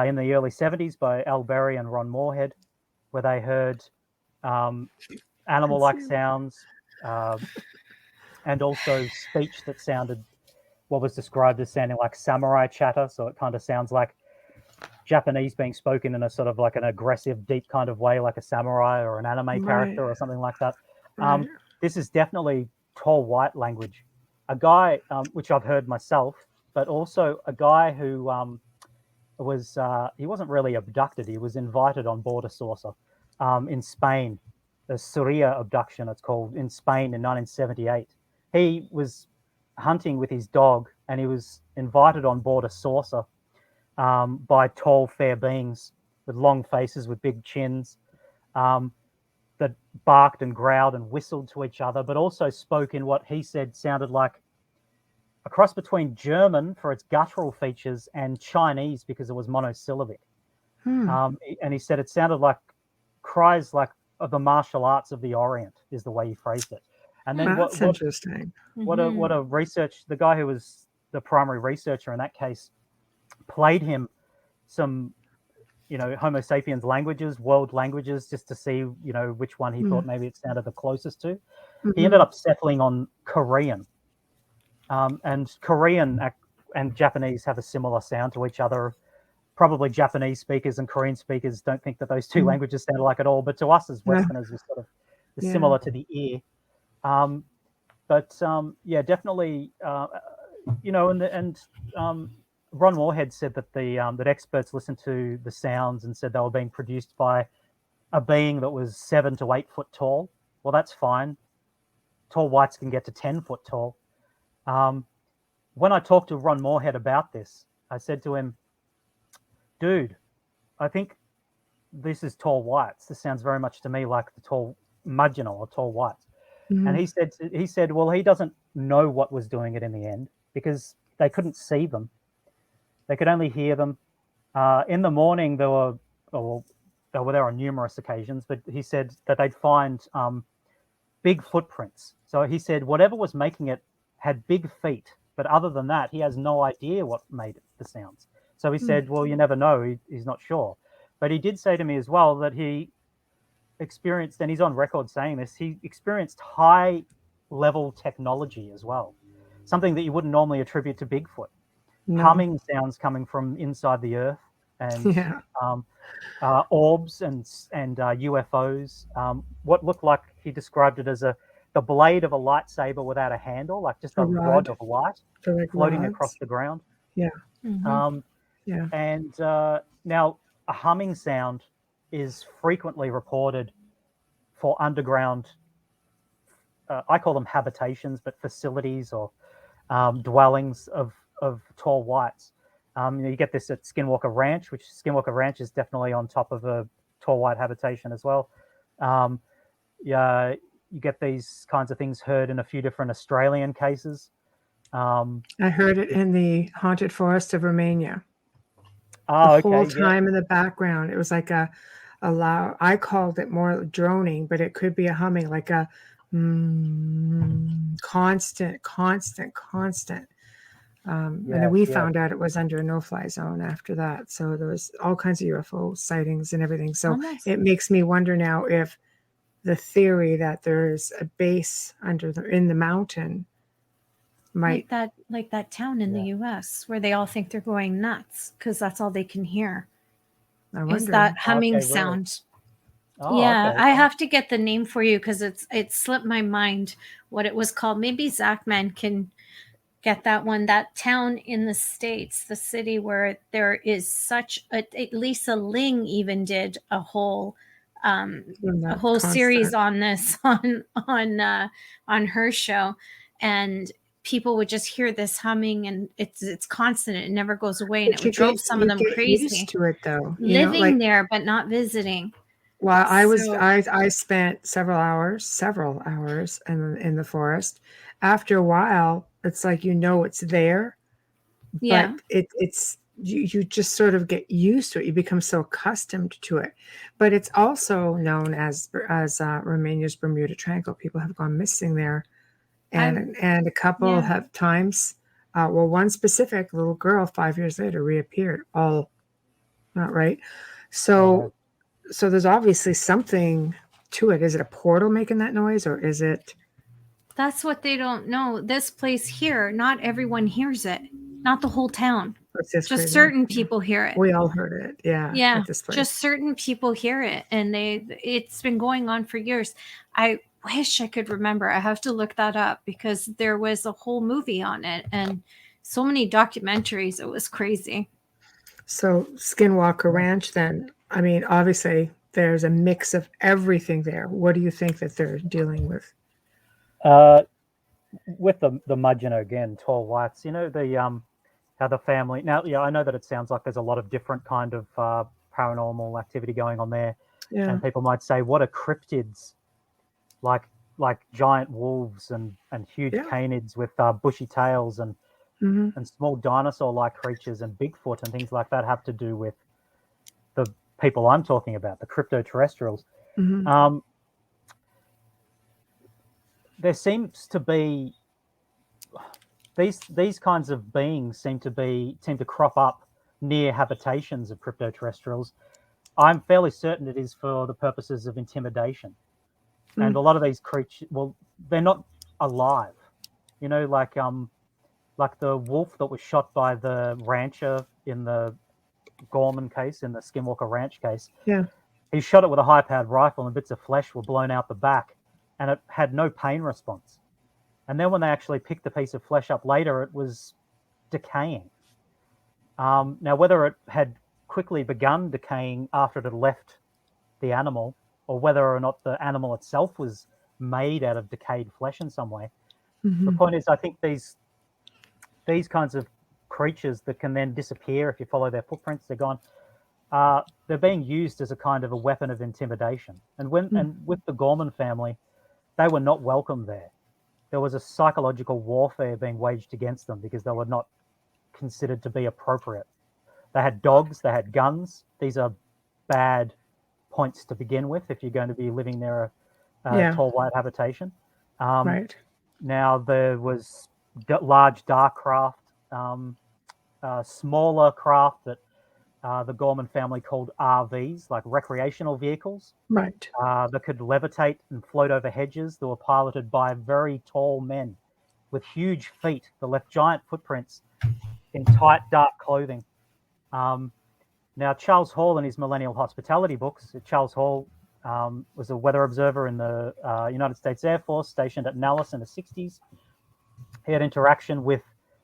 in the early 70s by Al Berry and Ron Moorhead, where they heard animal-like sounds and also speech that sounded what was described as sounding like samurai chatter. So it kind of sounds like Japanese being spoken in a sort of like an aggressive, deep kind of way, like a samurai or an anime character or something like that. This is definitely tall white language. A guy, which I've heard myself, but also a guy who he wasn't really abducted. He was invited on board a saucer in Spain, the Surya abduction, it's called, in Spain in 1978. He was hunting with his dog and he was invited on board a saucer by tall, fair beings with long faces, with big chins, that barked and growled and whistled to each other, but also spoke in what he said sounded like a cross between German for its guttural features and Chinese because it was monosyllabic. And he said it sounded like cries like of the martial arts of the Orient, is the way he phrased it. And then that's interesting. What a research, the guy who was the primary researcher in that case played him some, Homo sapiens languages, world languages, just to see, which one he thought maybe it sounded the closest to. He ended up settling on Korean. And Korean and Japanese have a similar sound to each other. Probably Japanese speakers and Korean speakers don't think that those two languages sound alike at all, but to us as Westerners, we're sort of similar to the ear. Yeah, definitely, Ron Moorhead said that that experts listened to the sounds and said they were being produced by a being that was 7 to 8 foot tall. Well, that's fine. Tall whites can get to 10 foot tall. When I talked to Ron Moorhead about this, I said to him, dude, I think this is tall whites. This sounds very much to me like the tall Mudgeonal or tall whites. And he said, well, he doesn't know what was doing it in the end because they couldn't see them. They could only hear them. In the morning, they were there on numerous occasions, but he said that they'd find big footprints. So he said whatever was making it had big feet, but other than that, he has no idea what made the sounds. So he said, well, you never know. He's not sure. But he did say to me as well that he experienced, and he's on record saying this, he experienced high-level technology as well, something that you wouldn't normally attribute to Bigfoot. No. Humming sounds coming from inside the earth, and orbs and UFOs. What looked like, he described it as the blade of a lightsaber without a handle, like just a rod of light floating across the ground. Yeah. And now a humming sound is frequently reported for underground, I call them habitations, but facilities or dwellings of tall whites. You get this at Skinwalker Ranch, which Skinwalker Ranch is definitely on top of a tall white habitation as well. You get these kinds of things heard in a few different Australian cases. I heard it in the haunted forest of Romania. The whole time in the background, it was like a loud. I called it more droning, but it could be a humming, like a constant. And then we found out it was under a no-fly zone after that. So there was all kinds of UFO sightings and everything. So it makes me wonder now if the theory that there's a base in the mountain might like that town in the U.S. where they all think they're going nuts because that's all they can hear. Is that humming sound? I have to get the name for you because it slipped my mind what it was called. Maybe Zachman can get that one. That town in the States, the city where there is such at Lisa Ling even did a whole series on this on her show, and people would just hear this humming, and it's constant. It never goes away, and it drove some of them crazy. Used to it though, living there but not visiting. Well, I spent several hours in the forest. After a while, it's like it's there, but it's you just sort of get used to it. You become so accustomed to it. But it's also known as Romania's Bermuda Triangle. People have gone missing there. And a couple have times, one specific little girl 5 years later reappeared. All not right. So there's obviously something to it. Is it a portal making that noise, or is it? That's what they don't know. This place here, not everyone hears it. Not the whole town. Just certain people hear it. We all heard it. Yeah. At this place. Just certain people hear it, and it's been going on for years. I wish I could remember. I have to look that up because there was a whole movie on it and so many documentaries. It was crazy. So Skinwalker Ranch, then, I mean, obviously there's a mix of everything there. What do you think that they're dealing with? With the Mudgeonal again, tall whites, how the family now, I know that it sounds like there's a lot of different kind of paranormal activity going on there. Yeah. And people might say, what are cryptids? Like giant wolves and huge canids with bushy tails and small dinosaur-like creatures and Bigfoot and things like that have to do with the people I'm talking about, the crypto-terrestrials. There seems to be these kinds of beings seem to crop up near habitations of crypto-terrestrials. I'm fairly certain it is for the purposes of intimidation. And a lot of these creatures, well, they're not alive. like the wolf that was shot by the rancher in the Gorman case, in the Skinwalker Ranch case. Yeah. He shot it with a high-powered rifle, and bits of flesh were blown out the back, and it had no pain response. And then when they actually picked the piece of flesh up later, it was decaying. Now, whether it had quickly begun decaying after it had left the animal, or whether or not the animal itself was made out of decayed flesh in some way, the point is, I think these kinds of creatures that can then disappear if you follow their footprints, they're gone. They're being used as a kind of a weapon of intimidation. And with the Gorman family, they were not welcome there. There was a psychological warfare being waged against them because they were not considered to be appropriate. They had dogs, they had guns. These are bad points to begin with if you're going to be living near a tall white habitation. Right. Now, there was large dark craft, smaller craft that the Gorman family called RVs, like recreational vehicles. Right. That could levitate and float over hedges, that were piloted by very tall men with huge feet that left giant footprints in tight, dark clothing. Now, Charles Hall, in his Millennial Hospitality books, Charles Hall was a weather observer in the United States Air Force, stationed at Nellis in the 60s. He had interaction with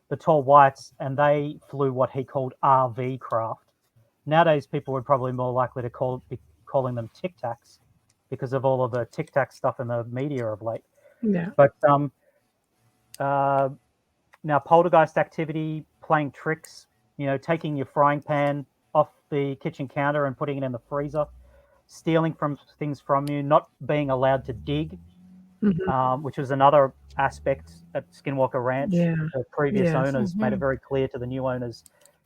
the tall whites, and they flew what he called RV craft. Nowadays, people would probably more likely to be calling them Tic Tacs because of all of the Tic Tac stuff in the media of late. Yeah. But now, poltergeist activity, playing tricks, taking your frying pan off the kitchen counter and putting it in the freezer, stealing things from you, not being allowed to dig, which was another aspect at Skinwalker Ranch. Yeah. The previous owners made it very clear to the new owners,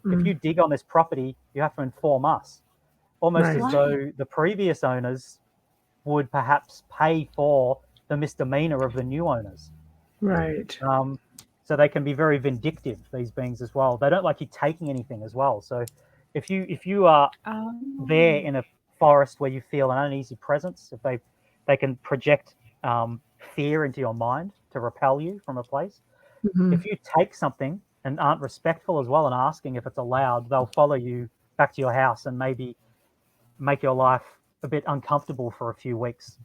if you dig on this property, you have to inform us. Almost as though the previous owners would perhaps pay for the misdemeanor of the new owners. Right. So they can be very vindictive, these beings as well. They don't like you taking anything as well. So if you are there in a forest where you feel an uneasy presence, if they can project fear into your mind to repel you from a place. If you take something and aren't respectful as well and asking if it's allowed, they'll follow you back to your house and maybe make your life a bit uncomfortable for a few weeks,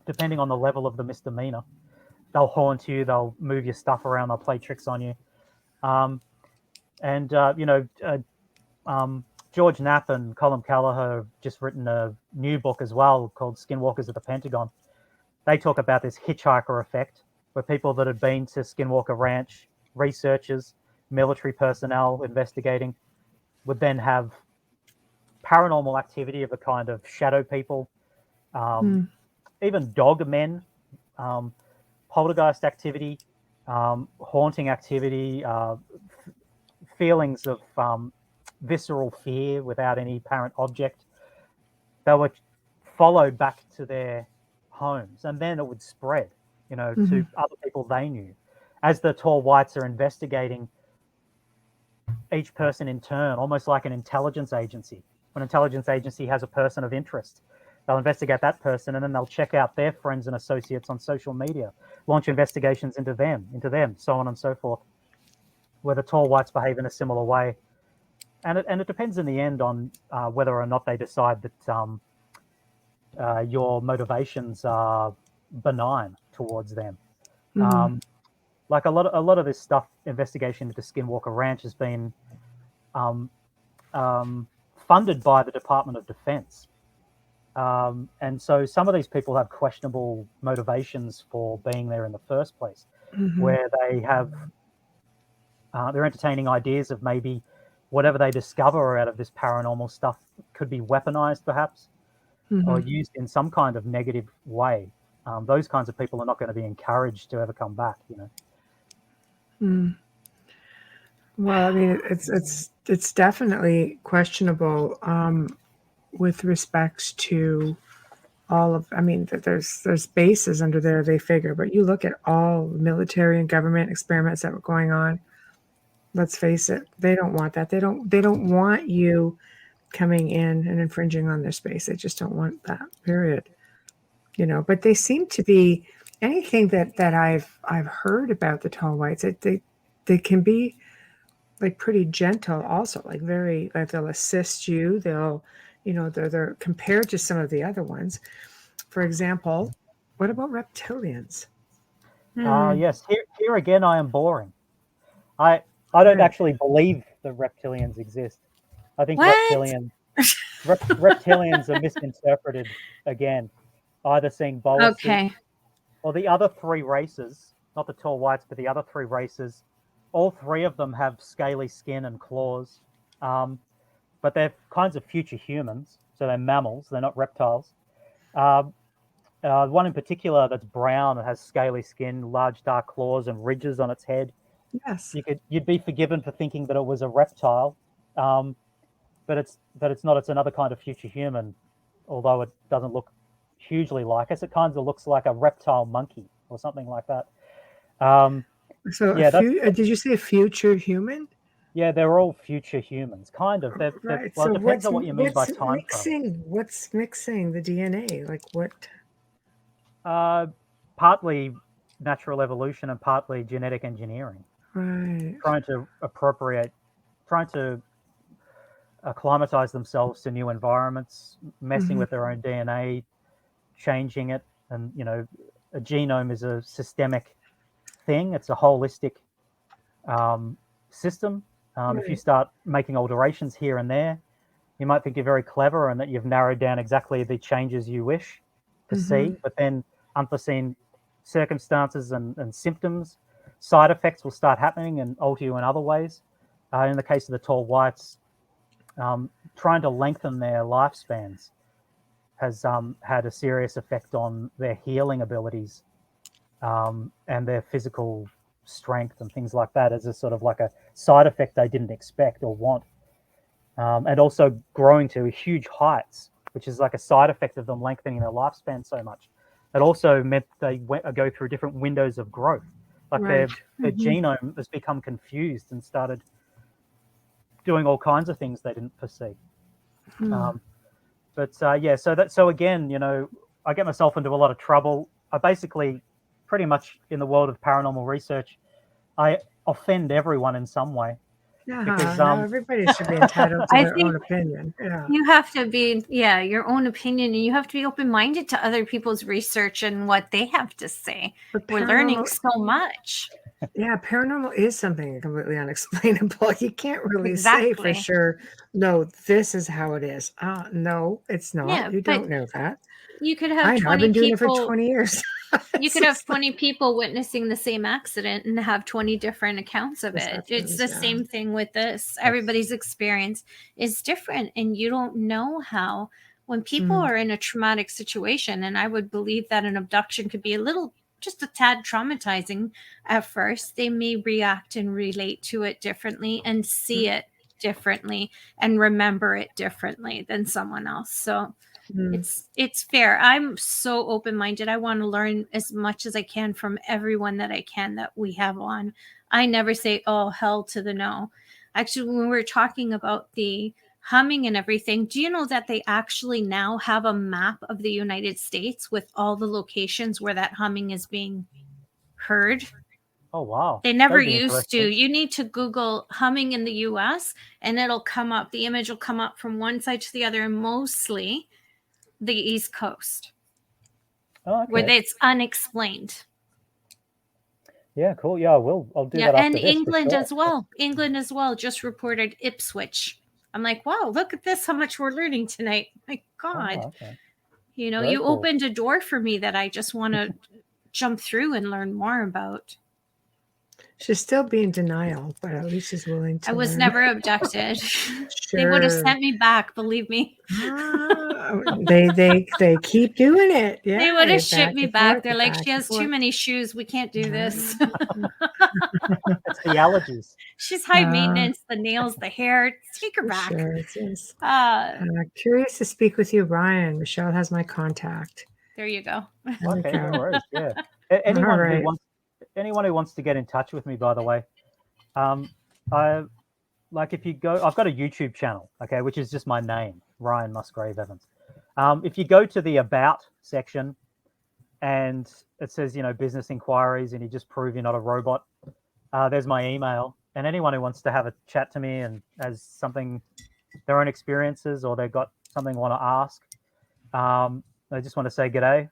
depending on the level of the misdemeanor. They'll haunt you, they'll move your stuff around, they'll play tricks on you. George Knapp and Colin Kelleher have just written a new book as well called Skinwalkers at the Pentagon. They talk about this hitchhiker effect, where people that had been to Skinwalker Ranch, researchers, military personnel investigating, would then have paranormal activity of a kind of shadow people, even dog men, poltergeist activity, haunting activity, feelings of visceral fear without any apparent object. They were followed back to their homes, and then it would spread, to other people they knew. As the tall whites are investigating each person in turn, almost like an intelligence agency. When an intelligence agency has a person of interest, they'll investigate that person, and then they'll check out their friends and associates on social media, launch investigations into them, so on and so forth, where the tall whites behave in a similar way. And it depends in the end on whether or not they decide that your motivations are benign towards them. Like a lot of this stuff, investigation into Skinwalker Ranch has been funded by the Department of Defense. And so some of these people have questionable motivations for being there in the first place, where they have, they're entertaining ideas of maybe whatever they discover out of this paranormal stuff could be weaponized perhaps, or used in some kind of negative way. Those kinds of people are not going to be encouraged to ever come back, Well, I mean, it's definitely questionable with respects to all of. I mean, there's bases under there they figure, but you look at all military and government experiments that were going on. Let's face it, they don't want that. They don't want you coming in and infringing on their space. They just don't want that. Period. But they seem to be anything that I've heard about the tall whites. they can be like pretty gentle also, like very, like they'll assist you. They'll, they're compared to some of the other ones. For example, what about reptilians? Yes, here again, I am boring. I don't Right. actually believe that reptilians exist. I think What? reptilians are misinterpreted again, either seeing boa suits Okay. or the other three races, not the tall whites, but the other three races. All three of them have scaly skin and claws, but they're kinds of future humans, so they're mammals. They're not reptiles. One in particular that's brown and has scaly skin, large dark claws, and ridges on its head. Yes. You'd be forgiven for thinking that it was a reptile, but it's not. It's another kind of future human, although it doesn't look hugely like us. It kind of looks like a reptile monkey or something like that. So Yeah, did you say a future human? yeah, they're all future humans, kind of. Right. Well, So it depends on what you mean by time travel. What's mixing the DNA? Like what? Partly natural evolution and partly genetic engineering. Right. Trying to acclimatize themselves to new environments, messing with their own DNA, changing it. And, a genome is a systemic thing. It's a holistic system. If you Right. start making alterations here and there, you might think you're very clever and that you've narrowed down exactly the changes you wish to see, but then unforeseen circumstances and symptoms, side effects will start happening and alter you in other ways. In the case of the tall whites, trying to lengthen their lifespans has had a serious effect on their healing abilities and their physical strength and things like that as a sort of like a side effect they didn't expect or want. And also growing to huge heights, which is like a side effect of them lengthening their lifespan so much. It also meant they go through different windows of growth. Like Right. their genome has become confused and started doing all kinds of things they didn't foresee. So again, I get myself into a lot of trouble. I basically, pretty much in the world of paranormal research, I offend everyone in some way. Yeah. Because No, everybody should be entitled to I their think own opinion. Yeah. you have to be, your own opinion, and you have to be open-minded to other people's research and what they have to say. But We're learning paranormal, so much. yeah, paranormal is something completely unexplainable. You can't really say for Exactly. sure, no, this is how it is. No, it's not. Yeah, You but don't know that. you could have I know. I've 20 been doing it for people 20 years. you could have 20 people witnessing the same accident and have 20 different accounts of it. It's Perceptions, the yeah. same thing with this. Everybody's experience is different, and you don't know how. When people are in a traumatic situation, and I would believe that an abduction could be just a tad traumatizing at first, they may react and relate to it differently and see it differently and remember it differently than someone else. So it's fair. I'm so open-minded. I want to learn as much as I can from everyone that I can that we have on. I never say, oh, hell to the no. Actually, when we were talking about the humming and everything, do you know that they actually now have a map of the United States with all the locations where that humming is being heard? Oh, wow. They never That'd be used to. interesting. You need to Google humming in the US and it'll come up. The image will come up from one side to the other, and mostly the East Coast, Oh, where okay. it's unexplained. Yeah, cool. Yeah, I will. I'll do Yeah, that and after this. England For as sure. well. England as well just reported Ipswich. I'm like, wow, look at this, how much we're learning tonight. My God. Oh, okay. You Very cool. opened a door for me that I just want to jump through and learn more about. She's still be in denial, but at least she's willing to I was learn. never abducted. They would have sent me back, believe me. They keep doing it. Yeah, They would have shipped back me and back. forth, They're like, back she and has too forth. many shoes. We can't do this. It's the allergies. She's high maintenance, the nails, the hair. Take her For back. sure, it is. Uh, Curious to speak with you, Ryan. Michelle has my contact. there you go. There we Okay, go. no worries. Yeah. All Anyone right. who wants to get in touch with me, by the way, I like if you go, I've got a YouTube channel, okay, which is just my name, Ryan Musgrave Evans. If you go to the About section and it says, business inquiries, and you just prove you're not a robot, there's my email. And anyone who wants to have a chat to me and has something, their own experiences, or they've got something they want to ask, they just want to say g'day.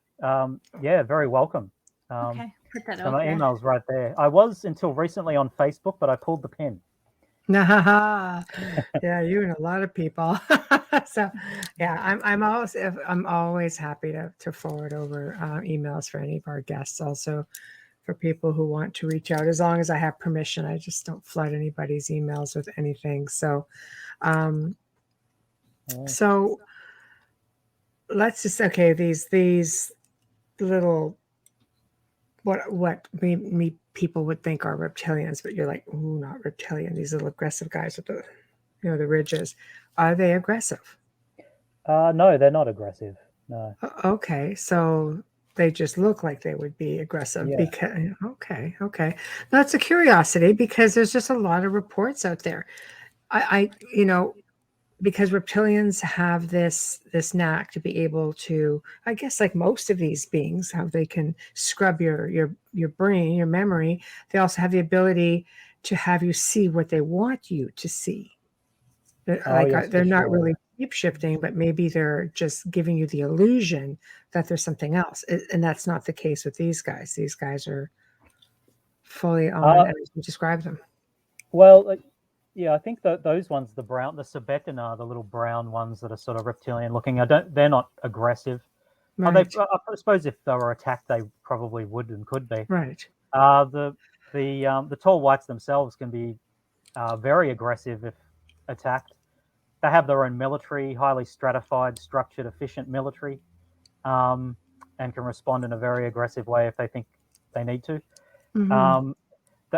Yeah, very welcome. Okay, put that So out my there. email's right there. I was until recently on Facebook, but I pulled the pin. Yeah, you and a lot of people. So, yeah, I'm always happy to forward over emails for any of our guests. Also, for people who want to reach out, as long as I have permission. I just don't flood anybody's emails with anything. So, so let's just these little what me people would think are reptilians, but you're like, ooh, not reptilian. These little aggressive guys with the the ridges. Are they aggressive? No, they're not aggressive. No. Okay, so they just look like they would be aggressive Yeah. because okay. That's a curiosity because there's just a lot of reports out there. I because reptilians have this knack to be able to, I guess, like most of these beings, how they can scrub your brain, your memory. They also have the ability to have you see what they want you to see. Oh, yes, They're for not sure. really shape shifting, but maybe they're just giving you the illusion that there's something else, and that's not the case with these guys. These guys are fully on as you describe them. Well, yeah, I think that those ones, the brown, the Sabetina, the little brown ones that are sort of reptilian looking, they're not aggressive. Right, I suppose if they were attacked, they probably would and could be. right, The tall whites themselves can be very aggressive if attacked. They have their own military, highly stratified, structured, efficient military, and can respond in a very aggressive way if they think they need to. hmm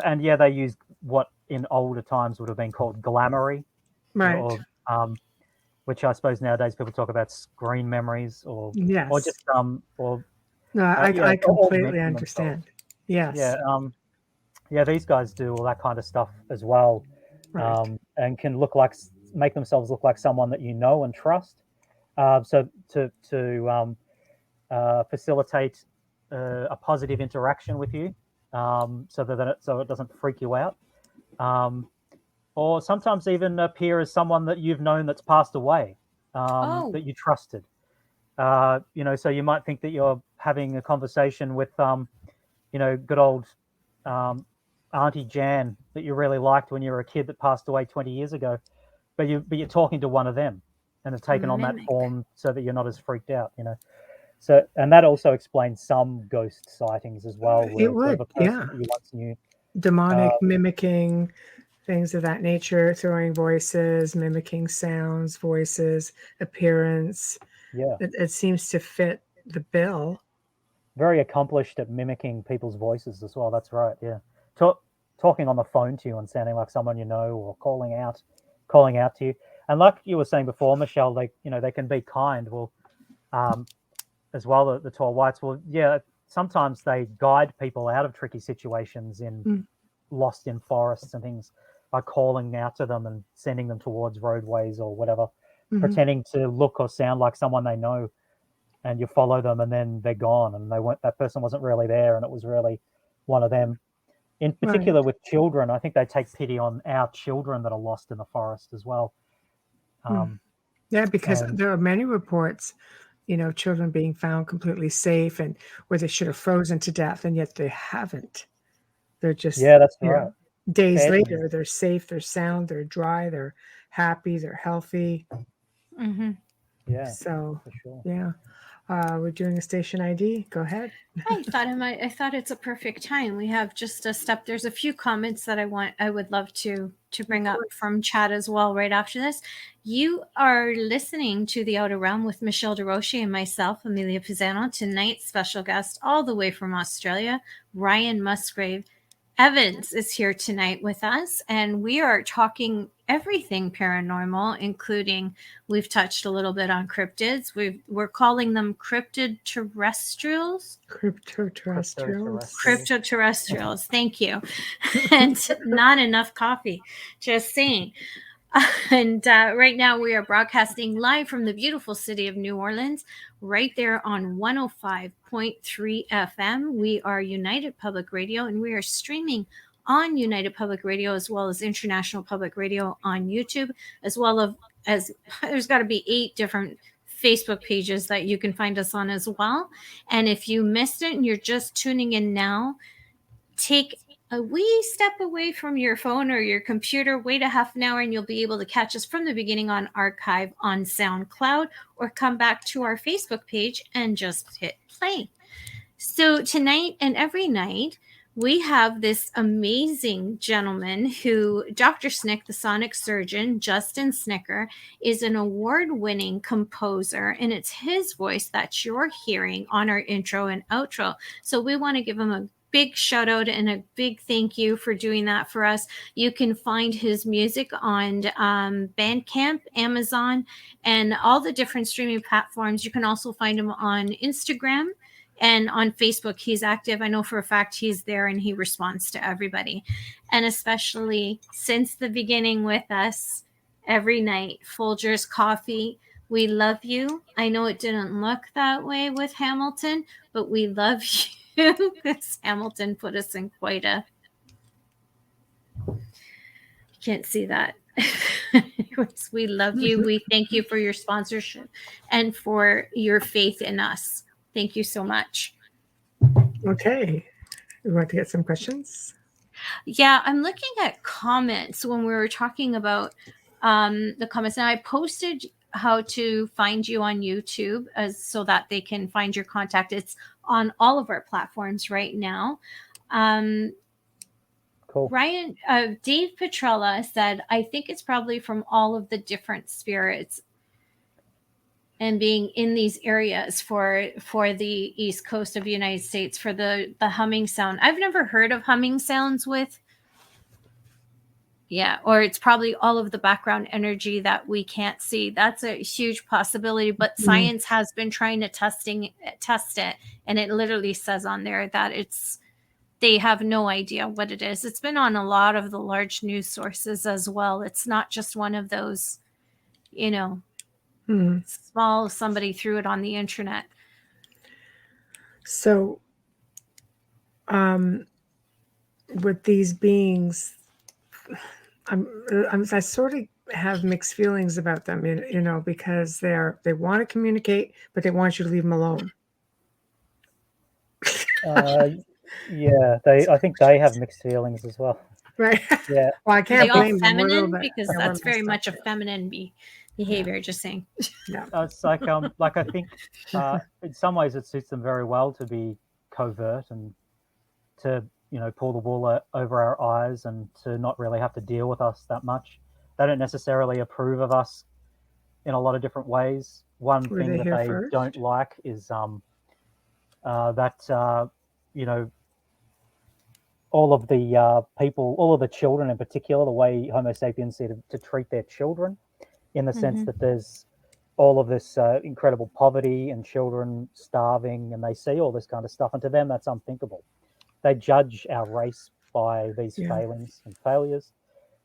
And yeah, they use what in older times would have been called glamoury, right. which I suppose nowadays people talk about screen memories or Yes. just or No, yeah, I completely augmenting themselves. understand. Yes. Yeah, yeah, these guys do all that kind of stuff as well, Right. and can make themselves look like someone that you know and trust. So to facilitate a positive interaction with you, so it doesn't freak you out, or sometimes even appear as someone that you've known that's passed away, Oh, that you trusted. So you might think that you're having a conversation with, good old Auntie Jan that you really liked when you were a kid that passed away 20 years ago, but you're talking to one of them and have taken on that mimic. form so that you're not as freaked out. So, and that also explains some ghost sightings as well, It where it's sort of would, a yeah. person that you once knew. Demonic Uh, mimicking, things of that nature, throwing voices, mimicking sounds, voices, appearance. yeah, It seems to fit the bill. very accomplished at mimicking people's voices as well. That's right. Yeah, talking on the phone to you and sounding like someone you know, or calling out to you. And like you were saying before, Michelle, they can be kind. Well, as well, the tall whites. Well, yeah, sometimes they guide people out of tricky situations Mm. lost in forests and things by calling out to them and sending them towards roadways or whatever, Mhm. pretending to look or sound like someone they know, and you follow them and then they're gone and that person wasn't really there and it was really one of them. In Right. particular with children, I think they take pity on our children that are lost in the forest as well. Mm. Yeah, because And there are many reports, children being found completely safe and where they should have frozen to death, and yet they haven't. They're just, yeah, that's right. days Fed and later, they're safe, they're sound, they're dry, they're happy, they're healthy. Mm-hmm. yeah, So, for sure. yeah. We're doing a station ID. Go ahead. I thought it's a perfect time. We have just a step. There's a few comments that I would love to bring up from chat as well right after this. You are listening to The Outer Realm with Michelle DeRoche and myself, Amelia Pisano. Tonight's special guest, all the way from Australia, Ryan Musgrave Evans is here tonight with us, and we are talking everything paranormal, including we've touched a little bit on cryptids. We're calling them cryptid terrestrials. Cryptoterrestrials. Cryptoterrestrials. Thank you. And not enough coffee. Just saying. And right now we are broadcasting live from the beautiful city of New Orleans, right there on 105.3 FM. We are United Public Radio, and we are streaming on United Public Radio, as well as International Public Radio on YouTube, as well as there's got to be 8 different Facebook pages that you can find us on as well. And if you missed it and you're just tuning in now, take a wee step away from your phone or your computer, wait a half an hour, and you'll be able to catch us from the beginning on archive on SoundCloud, or come back to our Facebook page and just hit play. So tonight and every night, we have this amazing gentleman who, Dr. Snick, the sonic surgeon, Justin Snicker, is an award-winning composer, and it's his voice that you're hearing on our intro and outro. So we want to give him a big shout out and a big thank you for doing that for us. You can find his music on Bandcamp, Amazon, and all the different streaming platforms. You can also find him on Instagram and on Facebook. He's active. I know for a fact he's there and he responds to everybody. And especially since the beginning with us every night, Folgers Coffee. We love you. I know it didn't look that way with Hamilton, but we love you. Because Hamilton put us in quite a... You can't see that. Anyways, we love you. We thank you for your sponsorship and for your faith in us. Thank you so much. Okay. We want to get some questions? Yeah, I'm looking at comments when we were talking about the comments. And I posted how to find you on YouTube so that they can find your contact. It's on all of our platforms right now. Cool. Ryan, Dave Petrella said, I think it's probably from all of the different spirits and being in these areas for the East Coast of the United States for the humming sound. I've never heard of humming sounds with. Yeah, or it's probably all of the background energy that we can't see. That's a huge possibility, but science has been trying to test it, and it literally says on there that they have no idea what it is. It's been on a lot of the large news sources as well. It's not just one of those, small, somebody threw it on the internet. So, with these beings, I sort of have mixed feelings about them, because they want to communicate, but they want you to leave them alone. Yeah, I think they have mixed feelings as well. Right. Yeah. Well, I can't blame them. Feminine, because that's very much a feminine behavior. Yeah. Just saying. Yeah. It's like I think in some ways it suits them very well to be covert and to pull the wool over our eyes and to not really have to deal with us that much. They don't necessarily approve of us in a lot of different ways. One thing that they don't like is that all of the people, all of the children in particular, the way Homo sapiens see to treat their children, in the sense that there's all of this incredible poverty and children starving, and they see all this kind of stuff, and to them that's unthinkable. They judge our race by these failings and failures.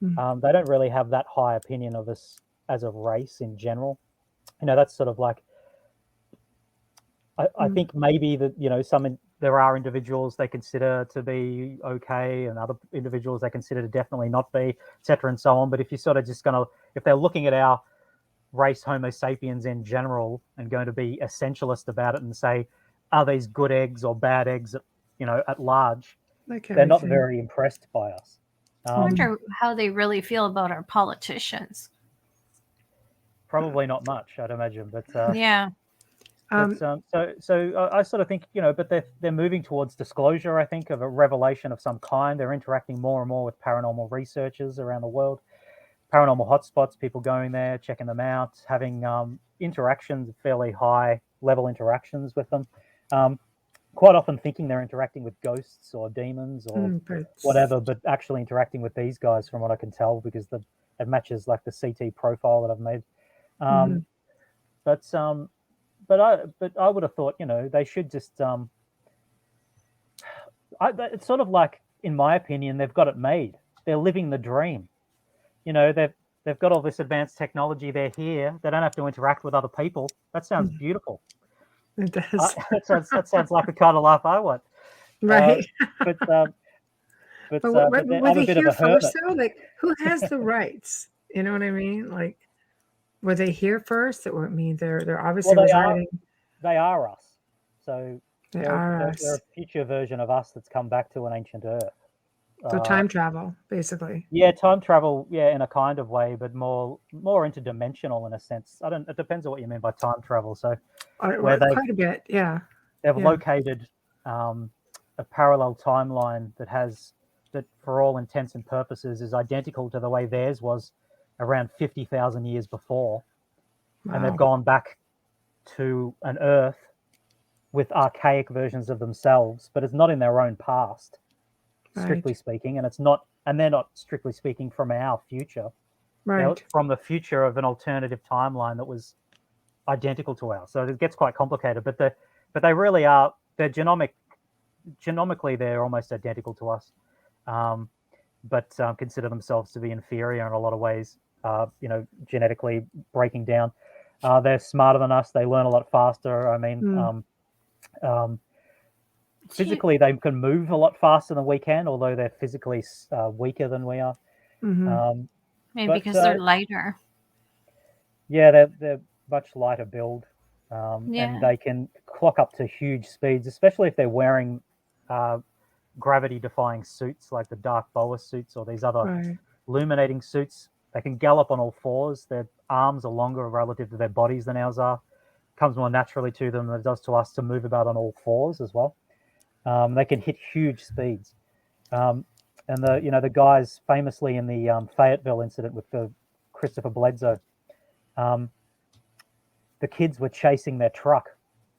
They don't really have that high opinion of us as a race in general. That's sort of like, I think maybe that, there are individuals they consider to be okay and other individuals they consider to definitely not be, et cetera, and so on. But if you're sort of just if they're looking at our race, Homo sapiens in general, and going to be essentialist about it and say, are these good eggs or bad eggs at large, they're not very impressed by us. I wonder how they really feel about our politicians. Probably not much, I'd imagine. But yeah. So I sort of think, but they're moving towards disclosure, I think, of a revelation of some kind. They're interacting more and more with paranormal researchers around the world, paranormal hotspots, people going there, checking them out, having interactions, fairly high level interactions with them. Quite often thinking they're interacting with ghosts or demons or whatever, but actually interacting with these guys, from what I can tell, because it matches like the CT profile that I've made. But I would have thought, they should just. It's sort of like, in my opinion, they've got it made. They're living the dream. They've got all this advanced technology. They're here. They don't have to interact with other people. That sounds beautiful. It does. That sounds like the kind of life I want. Right. But but But but were I'm a they bit of here a first hermit. though? Like, who has the rights? You know what I mean? Like, were they here first? That would mean they're Well, obviously residing. they are us. So They are they're us. a future version of us that's come back to an ancient Earth. So Uh, time travel, basically. yeah, time travel, yeah, in a kind of way, but more interdimensional in a sense. I don't. It depends on what you mean by time travel. So where Quite a bit, yeah. they've Yeah. located a parallel timeline that, for all intents and purposes, is identical to the way theirs was around 50,000 years before, and they've Wow. gone back to an Earth with archaic versions of themselves, but it's not in their own past, strictly Right. speaking, and they're not strictly speaking from our future. They're Right. from the future of an alternative timeline that was identical to ours. So it gets quite complicated, but they really are. They're genomically they're almost identical to us, but consider themselves to be inferior in a lot of ways. Genetically breaking down. They're smarter than us. They learn a lot faster. I mean, Mm. physically they can move a lot faster than we can, although they're physically weaker than we are. Mm-hmm. Maybe But because they're lighter. yeah, they're much lighter build, and Yeah. they can clock up to huge speeds, especially if they're wearing gravity-defying suits like the dark boa suits or these other Right. illuminating suits. They can gallop on all fours. Their arms are longer relative to their bodies than ours are. It comes more naturally to them than it does to us to move about on all fours as well. They can hit huge speeds. And the guys famously in the Fayetteville incident with the Christopher Bledsoe, the kids were chasing their truck,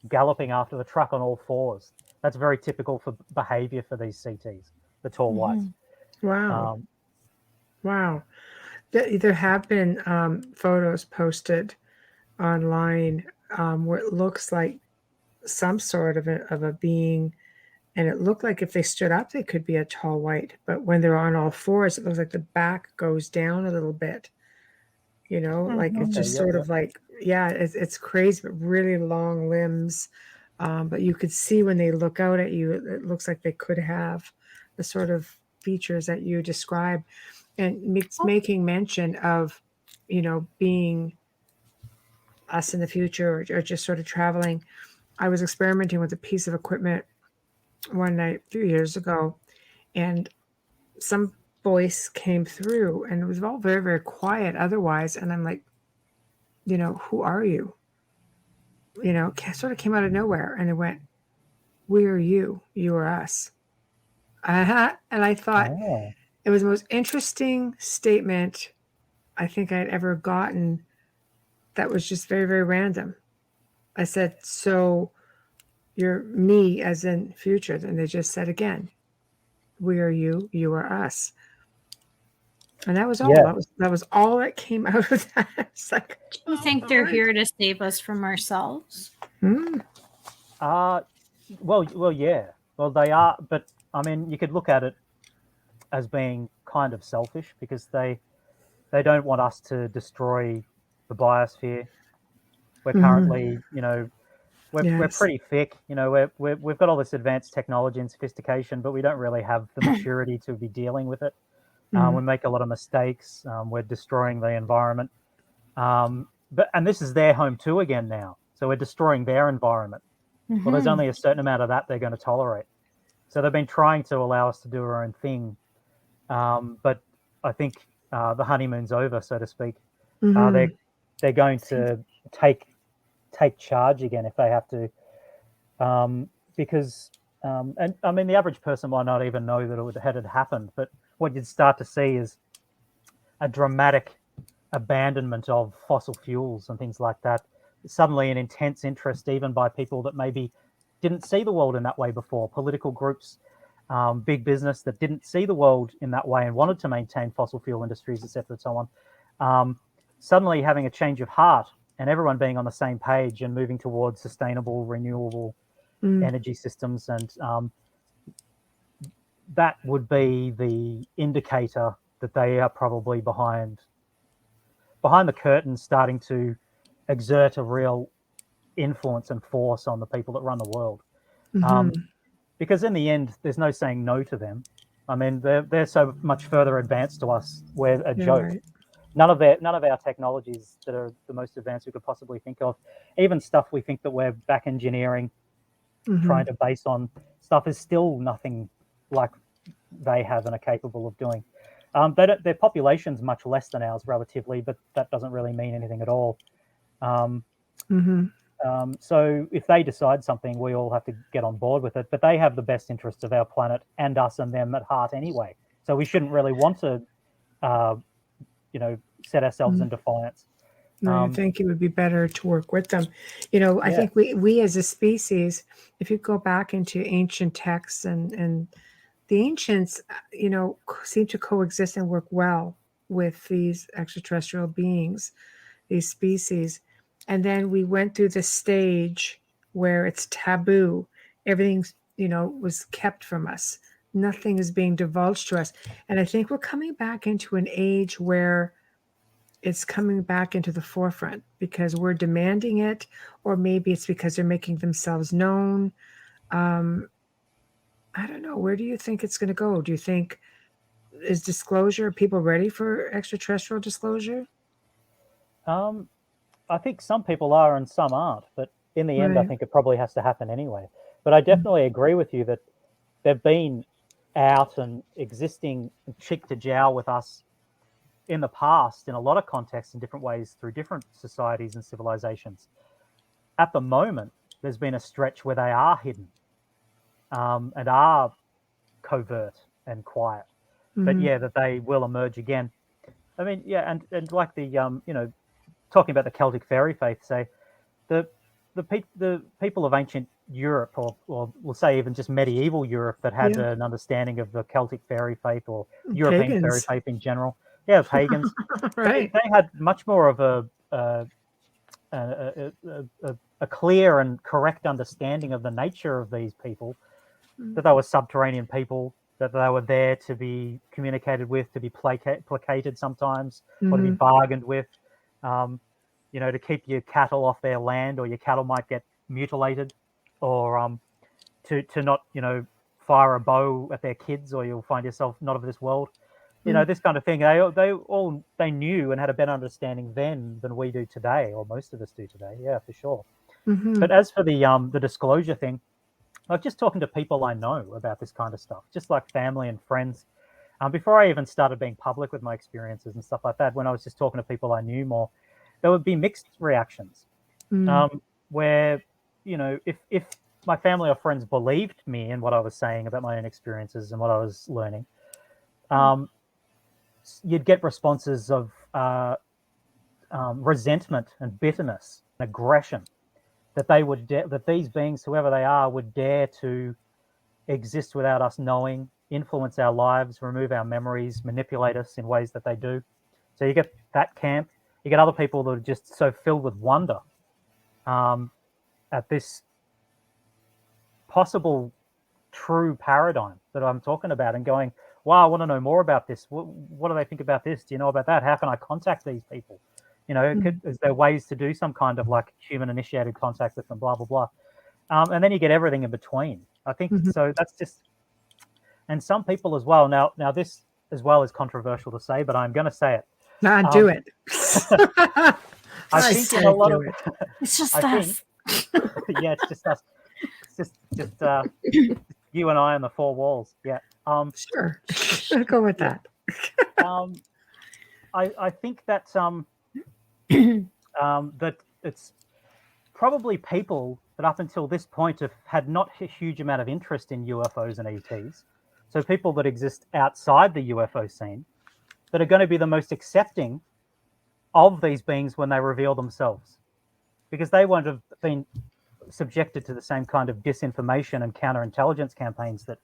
galloping after the truck on all fours. That's very typical for behavior for these CTs, the tall whites. Wow. Wow. There have been photos posted online where it looks like some sort of a being, and it looked like if they stood up, they could be a tall white. But when they're on all fours, it looks like the back goes down a little bit. Like it's Okay, just yep, sort yep. of like, yeah, it's crazy, but really long limbs. But you could see when they look out at you, it looks like they could have the sort of features that you describe. And it's making mention of, being us in the future or just sort of traveling. I was experimenting with a piece of equipment one night a few years ago, and some voice came through, and it was all very, very quiet otherwise. And I'm like, who are you? Sort of came out of nowhere, and it went, "We are you. You are us." And I thought Oh, it was the most interesting statement I think I'd ever gotten that was just very, very random. I said, "So you're me as in future." Then they just said again, "We are you, you are us." And that was all. yeah. That was all that came out of that. It's like, You think they're here to save us from ourselves? hmm, Well, yeah. Well, they are, but I mean, you could look at it as being kind of selfish because they don't want us to destroy the biosphere. We're currently, we're yes. pretty thick. We've got all this advanced technology and sophistication, but we don't really have the maturity to be dealing with it. We make a lot of mistakes. We're destroying the environment. And this is their home too again now. So we're destroying their environment. Well, there's only a certain amount of that they're going to tolerate. So they've been trying to allow us to do our own thing. But I think the honeymoon's over, so to speak. They're going to take charge again if they have to, because and I mean the average person might not even know that it had happened. But what you'd start to see is a dramatic abandonment of fossil fuels and things like that. Suddenly, an intense interest, even by people that maybe didn't see the world in that way before, political groups, big business that didn't see the world in that way and wanted to maintain fossil fuel industries, etc., and so on. Suddenly, having a change of heart and everyone being on the same page and moving towards sustainable, renewable energy systems, and that would be the indicator that they are probably behind the curtain, starting to exert a real influence and force on the people that run the world. Because in the end, there's no saying no to them. I mean, they're so much further advanced to us. We're a Yeah, joke. right. None of our technologies that are the most advanced we could possibly think of, even stuff we think that we're back engineering, trying to base on stuff, is still nothing like they have and are capable of doing. Their population's much less than ours relatively, but that doesn't really mean anything at all. So if they decide something, we all have to get on board with it. But they have the best interests of our planet and us and them at heart anyway. So we shouldn't really want to, set ourselves in defiance. No, I think it would be better to work with them. I Yeah. think we as a species, if you go back into ancient texts and the ancients, seem to coexist and work well with these extraterrestrial beings, these species. And then we went through this stage where it's taboo. Everything's, was kept from us. Nothing is being divulged to us. And I think we're coming back into an age where it's coming back into the forefront because we're demanding it, or maybe it's because they're making themselves known. I don't know. Where do you think it's going to go? Do you think is disclosure? Are people ready for extraterrestrial disclosure? I think some people are and some aren't, but in the end, I Right. think it probably has to happen anyway. But I definitely agree with you that they've been out and existing cheek to jowl with us in the past in a lot of contexts in different ways through different societies and civilizations. At the moment, there's been a stretch where they are hidden and are covert and quiet. But yeah, that they will emerge again. I mean, yeah, and like the talking about the Celtic fairy faith, say the people of ancient Europe, or we'll say even just medieval Europe, that had Yeah. an understanding of the Celtic fairy faith or European fairy Pagans. faith in general. Yeah, pagans. Right. They had much more of a clear and correct understanding of the nature of these people, that they were subterranean people, that they were there to be communicated with, to be placated sometimes, or to be bargained with, to keep your cattle off their land, or your cattle might get mutilated, or to not, fire a bow at their kids, or you'll find yourself not of this world. This kind of thing. They knew and had a better understanding then than we do today, or most of us do today. Yeah, for sure. But as for the disclosure thing, I was just talking to people I know about this kind of stuff, just like family and friends. Before I even started being public with my experiences and stuff like that, when I was just talking to people I knew more, there would be mixed reactions. Where, if my family or friends believed me in what I was saying about my own experiences and what I was learning, you'd get responses of resentment and bitterness and aggression, that that these beings, whoever they are, would dare to exist without us knowing, influence our lives, remove our memories, manipulate us in ways that they do. So you get that camp. You get other people that are just so filled with wonder at this possible true paradigm that I'm talking about, and going, wow, I want to know more about this. What do they think about this? Do you know about that? How can I contact these people? Is there ways to do some kind of like human initiated contact with them, blah, blah, blah. And then you get everything in between. I think so. That's just, and some people as well. Now this as well is controversial to say, but I'm going to say it. Nah, do it. I think in a lot of It's just I us. think, yeah, it's just us. It's just you and I on the four walls. Yeah. Sure. I'll go with that. I think that that it's probably people that up until this point have had not a huge amount of interest in UFOs and ETs. So people that exist outside the UFO scene that are going to be the most accepting of these beings when they reveal themselves, because they won't have been subjected to the same kind of disinformation and counterintelligence campaigns that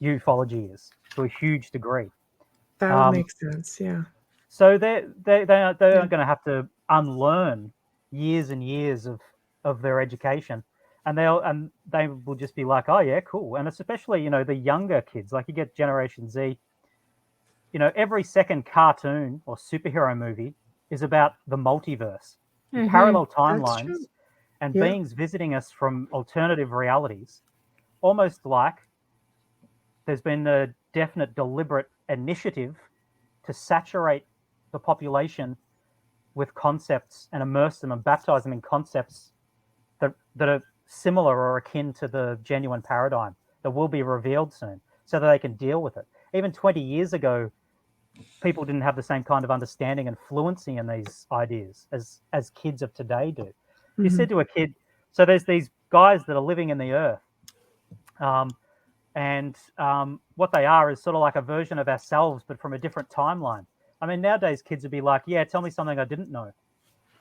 ufology is, to a huge degree. That would make sense. Yeah. So they are going to have to unlearn years and years of their education, and they will just be like, oh yeah, cool. And it's especially the younger kids, like you get Generation Z. Every second cartoon or superhero movie is about the multiverse, parallel timelines, and beings visiting us from alternative realities, almost like there's been a definite, deliberate initiative to saturate the population with concepts and immerse them and baptize them in concepts that are similar or akin to the genuine paradigm that will be revealed soon, so that they can deal with it. Even 20 years ago, people didn't have the same kind of understanding and fluency in these ideas as kids of today do. You said to a kid, so there's these guys that are living in the earth, and what they are is sort of like a version of ourselves, but from a different timeline. I mean, nowadays kids would be like, yeah, tell me something I didn't know.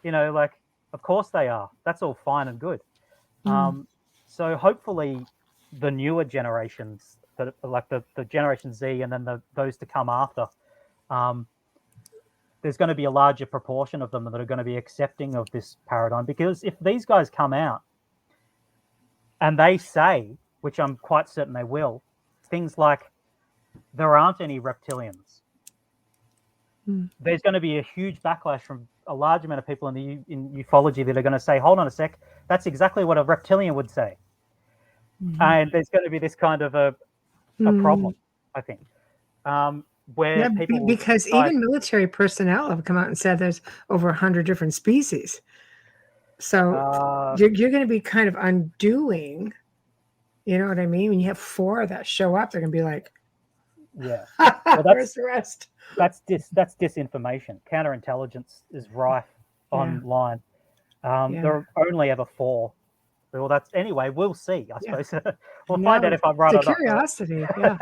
You know, like, of course they are. That's all fine and good. So hopefully the newer generations, that like the Generation Z and then those to come after, there's going to be a larger proportion of them that are going to be accepting of this paradigm. Because if these guys come out and they say, which I'm quite certain they will, things like there aren't any reptilians, there's going to be a huge backlash from a large amount of people in ufology that are going to say, hold on a sec, that's exactly what a reptilian would say. And there's going to be this kind of a problem, I think, where people because even military personnel have come out and said there's over 100 different species. So you're going to be kind of undoing, you know what I mean? When you have 4 that show up, they're going to be like, yeah, well, where's the rest? That's disinformation. Counterintelligence is rife online. There are only ever 4. Well, that's anyway. We'll see. I suppose we'll find out if I'm right or not. It's a curiosity. Yeah.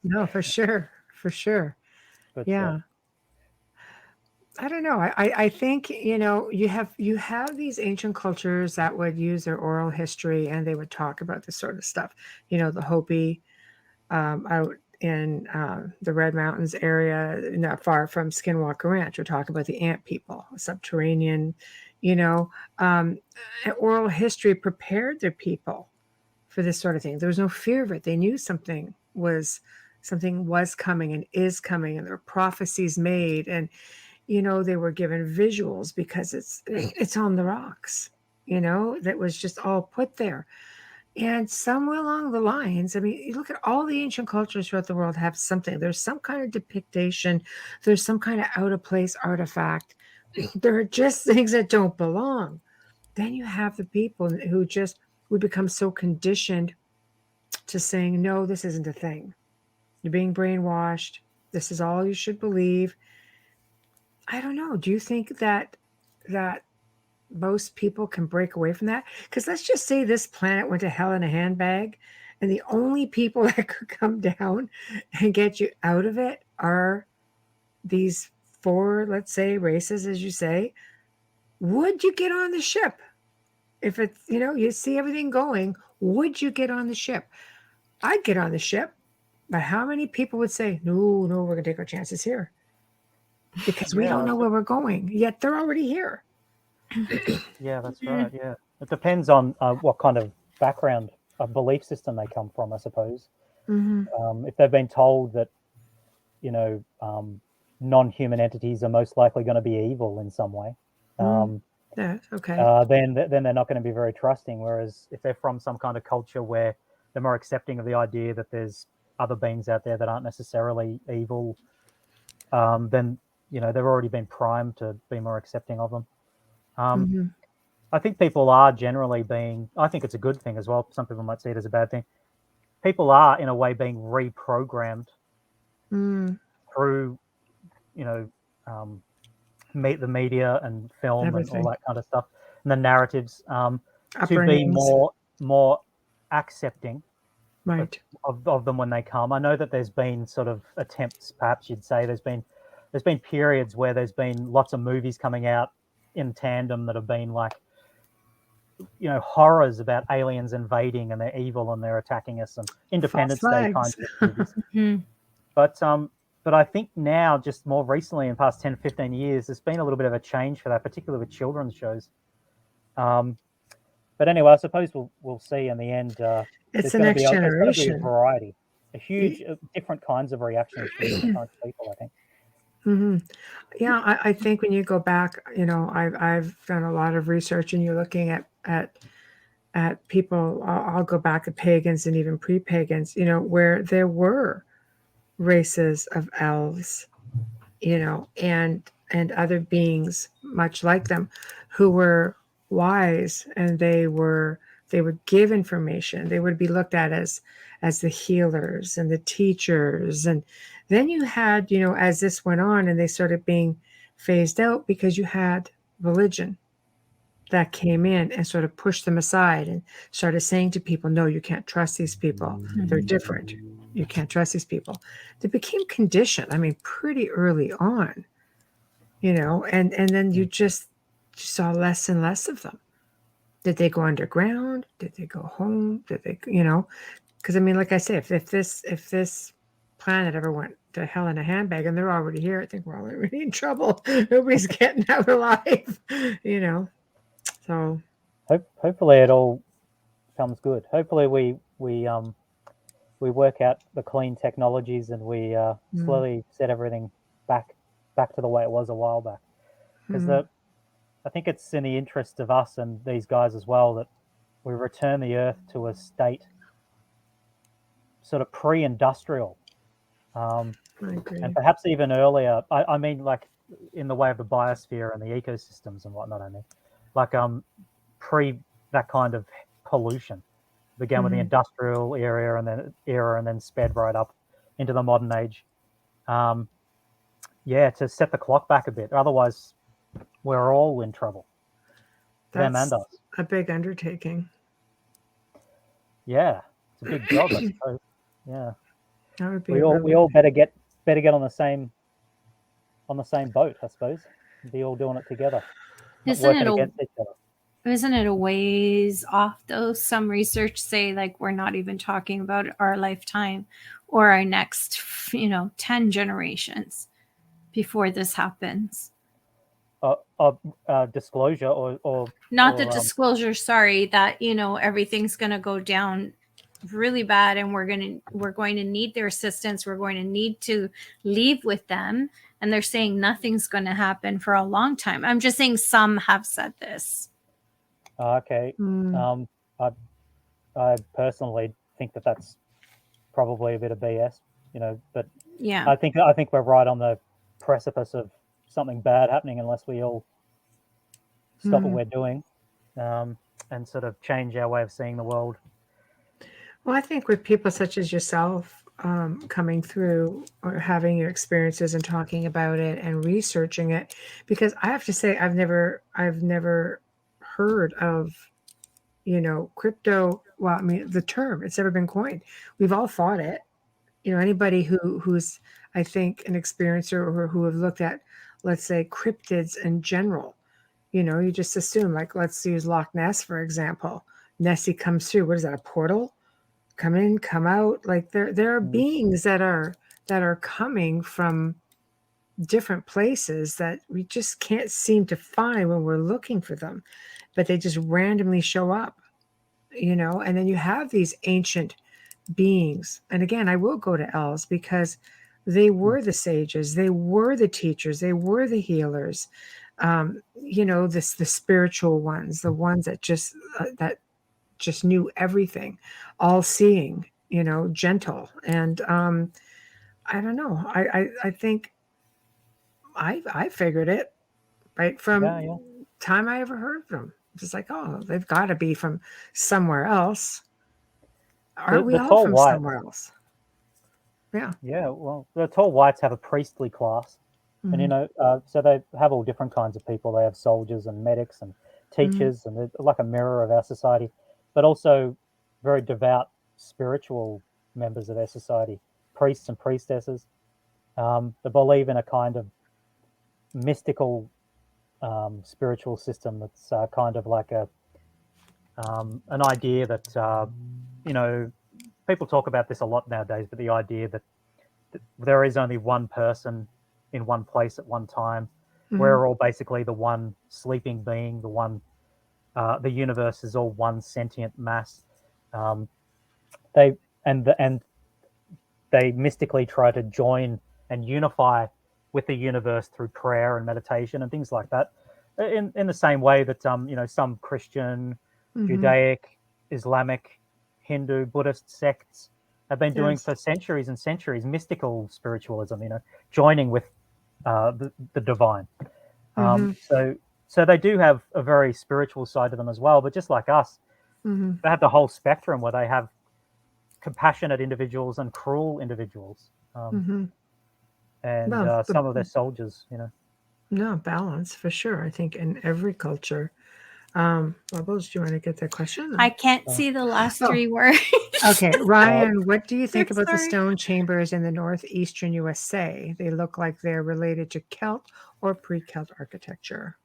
No, for sure. But, yeah. I don't know. I think, you know, you have these ancient cultures that would use their oral history and they would talk about this sort of stuff. You know, the Hopi out in the Red Mountains area, not far from Skinwalker Ranch, we're talking about the ant people, subterranean, you know, oral history prepared their people for this sort of thing. There was no fear of it. They knew something was coming and is coming, and there were prophecies made, and you know, they were given visuals because it's on the rocks, you know, that was just all put there. And somewhere along the lines, I mean, you look at all the ancient cultures throughout the world have something. There's some kind of depiction. There's some kind of out of place artifact. There are just things that don't belong. Then you have the people who we become so conditioned to saying, no, this isn't a thing. You're being brainwashed. This is all you should believe. I don't know. Do you think that most people can break away from that? Because let's just say this planet went to hell in a handbag, and the only people that could come down and get you out of it are these 4, let's say, races, as you say. Would you get on the ship? If it's, you know, you see everything going, would you get on the ship? I'd get on the ship, but how many people would say, no, we're going to take our chances here? Because we don't know where we're going, yet they're already here. Yeah, that's right. Yeah, it depends on what kind of background, belief system they come from, I suppose. If they've been told that, you know, non-human entities are most likely going to be evil in some way, yeah, okay. Then they're not going to be very trusting. Whereas if they're from some kind of culture where they're more accepting of the idea that there's other beings out there that aren't necessarily evil, then, you know, they've already been primed to be more accepting of them. I think people are generally I think it's a good thing as well. Some people might see it as a bad thing. People are, in a way, being reprogrammed through, you know, the media and film and all that kind of stuff, and the narratives, to be more accepting of them when they come. I know that there's been sort of attempts, perhaps you'd say, there's been periods where there's been lots of movies coming out in tandem that have been like, you know, horrors about aliens invading and they're evil and they're attacking us, and Independence Day kinds of movies. But I think now, just more recently, in the past 10, 15 years, there's been a little bit of a change for that, particularly with children's shows. But anyway, I suppose we'll see in the end. It's the next generation. There's going to be a variety, a huge, different kinds of reactions from different kinds of people, I think. Yeah, I think when you go back, you know, I've done a lot of research, and you're looking at people. I'll go back to pagans and even pre-pagans, you know, where there were races of elves, and other beings much like them who were wise, and they would give information. They would be looked at as the healers and the teachers. And then you had, as this went on and they started being phased out, because you had religion that came in and sort of pushed them aside and started saying to people, no, you can't trust these people. They're different. You can't trust these people. They became conditioned, pretty early on, and then you just saw less and less of them. Did they go underground? Did they go home? Did they, because like I say, if this planet ever went to hell in a handbag, and they're already here, I think we're already in trouble. Nobody's getting out alive, So Hopefully it all comes good. Hopefully we work out the clean technologies and we slowly set everything back to the way it was a while back. Because I think it's in the interest of us and these guys as well that we return the Earth to a state sort of pre-industrial, I agree. and perhaps even earlier. I mean, like in the way of the biosphere and the ecosystems and whatnot. I mean, like pre that kind of pollution began with the industrial era and then sped right up into the modern age. To set the clock back a bit. Otherwise, we're all in trouble. Them and That's us. a big undertaking. Yeah, it's a big job, I suppose. Yeah, That would be we all better get on the same boat, I suppose. Be all doing it together, not Isn't working it against each other. Isn't it a ways off though? Some research say like we're not even talking about our lifetime or our next, 10 generations before this happens. Disclosure or Not the disclosure, sorry, that everything's going to go down really bad, and we're going to need their assistance. We're going to need to leave with them, and they're saying nothing's going to happen for a long time. I'm just saying some have said this. Okay. I personally think that that's probably a bit of BS, but Yeah. I think we're right on the precipice of something bad happening unless we all stop what we're doing, and sort of change our way of seeing the world. Well, I think with people such as yourself coming through or having your experiences and talking about it and researching it, because I have to say I've never heard of crypto. Well, the term, it's never been coined. We've all thought it. Anybody who's, I think, an experiencer or who have looked at, let's say, cryptids in general, you just assume, like, let's use Loch Ness, for example. Nessie comes through. What is that, a portal? Come in, come out. Like there are beings that are coming from different places that we just can't seem to find when we're looking for them, but they just randomly show up, and then you have these ancient beings. And again, I will go to elves because they were the sages, they were the teachers, they were the healers, the spiritual ones, the ones that just knew everything, all seeing, gentle. And I don't know. I think I figured it right from time I ever heard of them. Just like, oh, they've got to be from somewhere else. Aren't we all from somewhere else? Yeah. Yeah. Well, the tall whites have a priestly class, and so they have all different kinds of people. They have soldiers and medics and teachers, and they're like a mirror of our society, but also very devout spiritual members of our society, priests and priestesses. They believe in a kind of mystical spiritual system that's kind of like an idea that people talk about this a lot nowadays, but the idea that there is only one person in one place at one time. We're all basically the one sleeping being, the universe is all one sentient mass. They mystically try to join and unify with the universe through prayer and meditation and things like that. In the same way that some Christian, Judaic, Islamic, Hindu, Buddhist sects have been doing for centuries and centuries, mystical spiritualism, joining with the divine. So they do have a very spiritual side to them as well, but just like us, they have the whole spectrum where they have compassionate individuals and cruel individuals, and some of their soldiers, No, balance for sure. I think in every culture. Bubbles, do you want to get that question? I can't see the last 3 words. Okay, Ryan, what do you think about the Sorry. stone chambers in the northeastern USA? They look like they're related to Celt or pre-Celt architecture.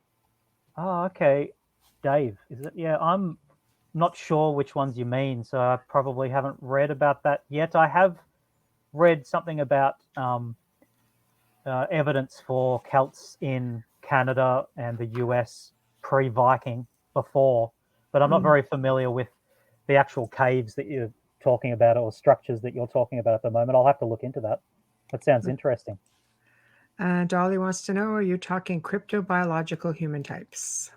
Oh, okay. Dave, is it? Yeah, I'm not sure which ones you mean, so I probably haven't read about that yet. I have read something about evidence for Celts in Canada and the US pre-Viking before, but I'm not very familiar with the actual caves that you're talking about or structures that you're talking about at the moment. I'll have to look into that. That sounds interesting. Dolly wants to know, are you talking cryptobiological human types?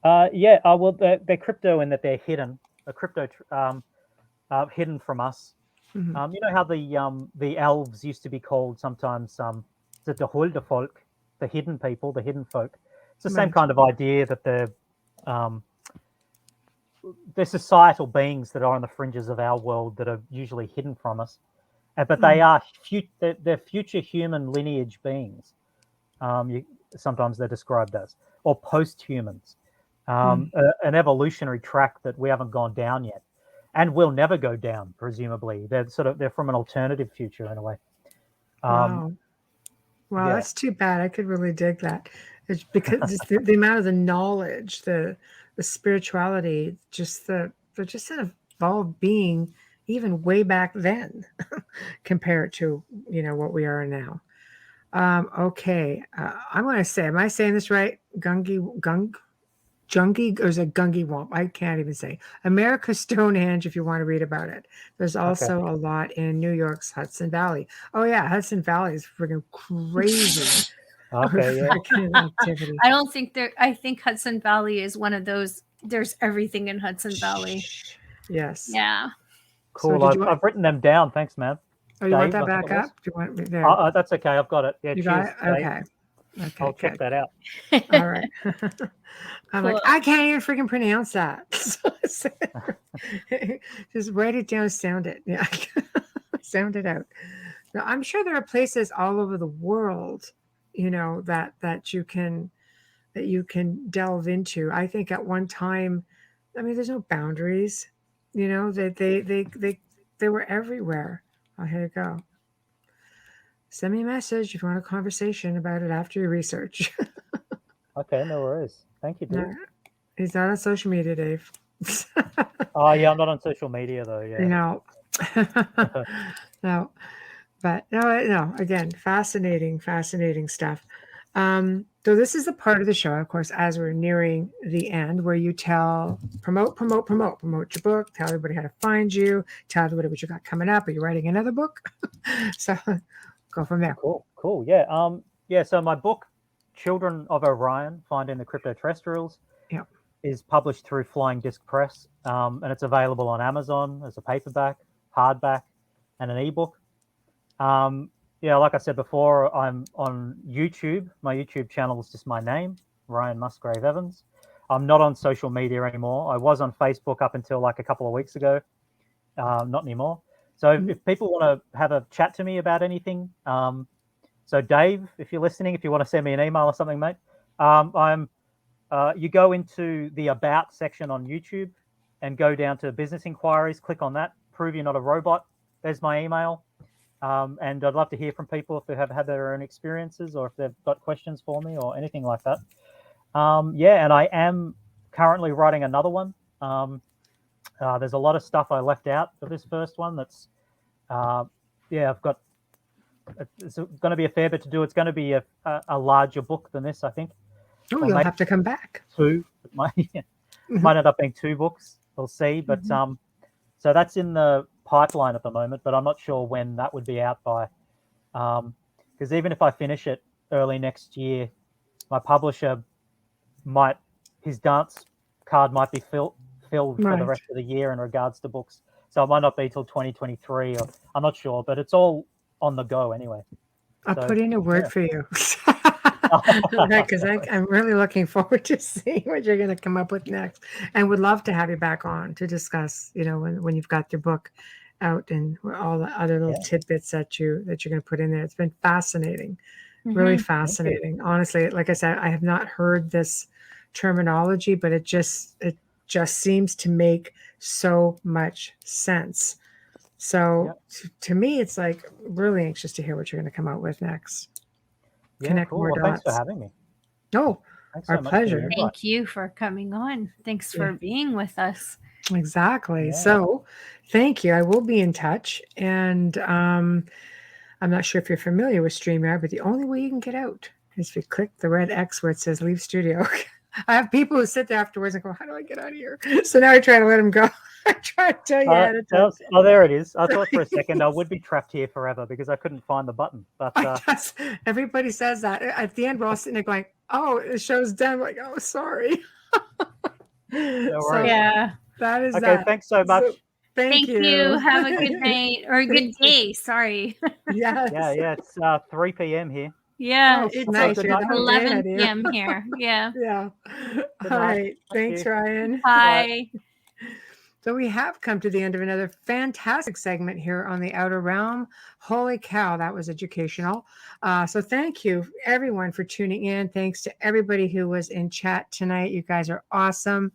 Yeah, well, they're crypto in that they're hidden. Hidden from us. You know how the elves used to be called sometimes the Huldefolk, the hidden people, the hidden folk. It's the same kind of idea that they're societal beings that are on the fringes of our world that are usually hidden from us, but they are they're future human lineage beings. Sometimes they're described as, or post-humans, an evolutionary track that we haven't gone down yet, and will never go down. Presumably, they're from an alternative future in a way. Wow, that's too bad. I could really dig that. It's because the amount of the knowledge, the spirituality, they're just an evolved being, even way back then, compared to what we are now. Okay, I'm going to say, am I saying this right? Jungie, or is it Gungy Womp? I can't even say. America's Stonehenge, if you want to read about it. There's also a lot in New York's Hudson Valley. Oh, yeah, Hudson Valley is freaking crazy. Okay, yeah. Activity. I don't think I think Hudson Valley is one of those. There's everything in Hudson Valley. Yes. Yeah. Cool. So I've written them down. Thanks, man. Oh, you want that back up? Do you want me there? That's okay. I've got it. Yeah, you cheers. got it? Okay. I'll check that out. All right. I'm like, I can't even freaking pronounce that. Just write it down, sound it. Yeah. Sound it out. Now, I'm sure there are places all over the world, that you can delve into. I think at one time, I mean, there's no boundaries, they were everywhere. Oh, here you go. Send me a message if you want a conversation about it after your research. Okay, no worries. Thank you, Dave. No, he's not on social media, Dave. Oh, yeah, I'm not on social media, though, yeah. No. No. But no, again, fascinating stuff. So this is the part of the show, of course, as we're nearing the end, where you promote your book, tell everybody how to find you, tell everybody what you got coming up. Are you writing another book? So go from there. Cool. Yeah. So my book, Children of Orion, Finding the Cryptoterrestrials, is published through Flying Disc Press, and it's available on Amazon as a paperback, hardback, and an ebook. Like I said before, I'm on YouTube. My YouTube channel is just my name, Ryan Musgrave Evans. I'm not on social media anymore. I was on Facebook up until like a couple of weeks ago. Not anymore. So if people want to have a chat to me about anything, so Dave, if you're listening, if you want to send me an email or something, mate, you go into the About section on YouTube and go down to Business Inquiries, click on that, prove you're not a robot. There's my email. And I'd love to hear from people if they have had their own experiences or if they've got questions for me or anything like that. And I am currently writing another one. There's a lot of stuff I left out for this first one. That's, I've got, it's going to be a fair bit to do. It's going to be a larger book than this, I think. Oh, you'll have to come back. 2. It might end up being 2 books. We'll see. But so that's in the pipeline at the moment, but I'm not sure when that would be out by. Because even if I finish it early next year, my publisher his dance card might be filled for the rest of the year in regards to books. So it might not be till 2023, or I'm not sure, but it's all on the go anyway. I'll So, put in a word yeah. for you. Because I'm really looking forward to seeing what you're going to come up with next, and would love to have you back on to discuss, when you've got your book out and all the other little tidbits that you're going to put in there. It's been fascinating, really fascinating. Honestly, like I said, I have not heard this terminology, but it just seems to make so much sense. So to me, it's like really anxious to hear what you're going to come out with next. Yeah, Connect cool. more Well, thanks for dots. having me. No, Thanks our so much for the pleasure. invite. Thank you for coming on. Thanks for being with us. Exactly. Yeah. So thank you. I will be in touch. And I'm not sure if you're familiar with StreamYard, but the only way you can get out is if you click the red X where it says leave studio. I have people who sit there afterwards and go, how do I get out of here? So now I try to let them go. I try to tell you ahead of time. Oh, there it is. I thought for a second I would be trapped here forever because I couldn't find the button. But everybody says that. At the end, we're all sitting there going, oh, the show's done. We're like, oh, sorry. no So worries. Yeah. that is Okay, that. thanks so much. So, thank you. Have a good night or a good Thank you. day. Sorry. Yes. Yeah, it's 3 p.m. here. Yeah. Oh, It's nice. good You're night. the whole day ahead 11 of you. p.m. here. Yeah. Yeah. Good All night. right. Thank Thanks, you. Ryan. Bye. So we have come to the end of another fantastic segment here on the Outer Realm. Holy cow, that was educational. So thank you, everyone, for tuning in. Thanks to everybody who was in chat tonight. You guys are awesome.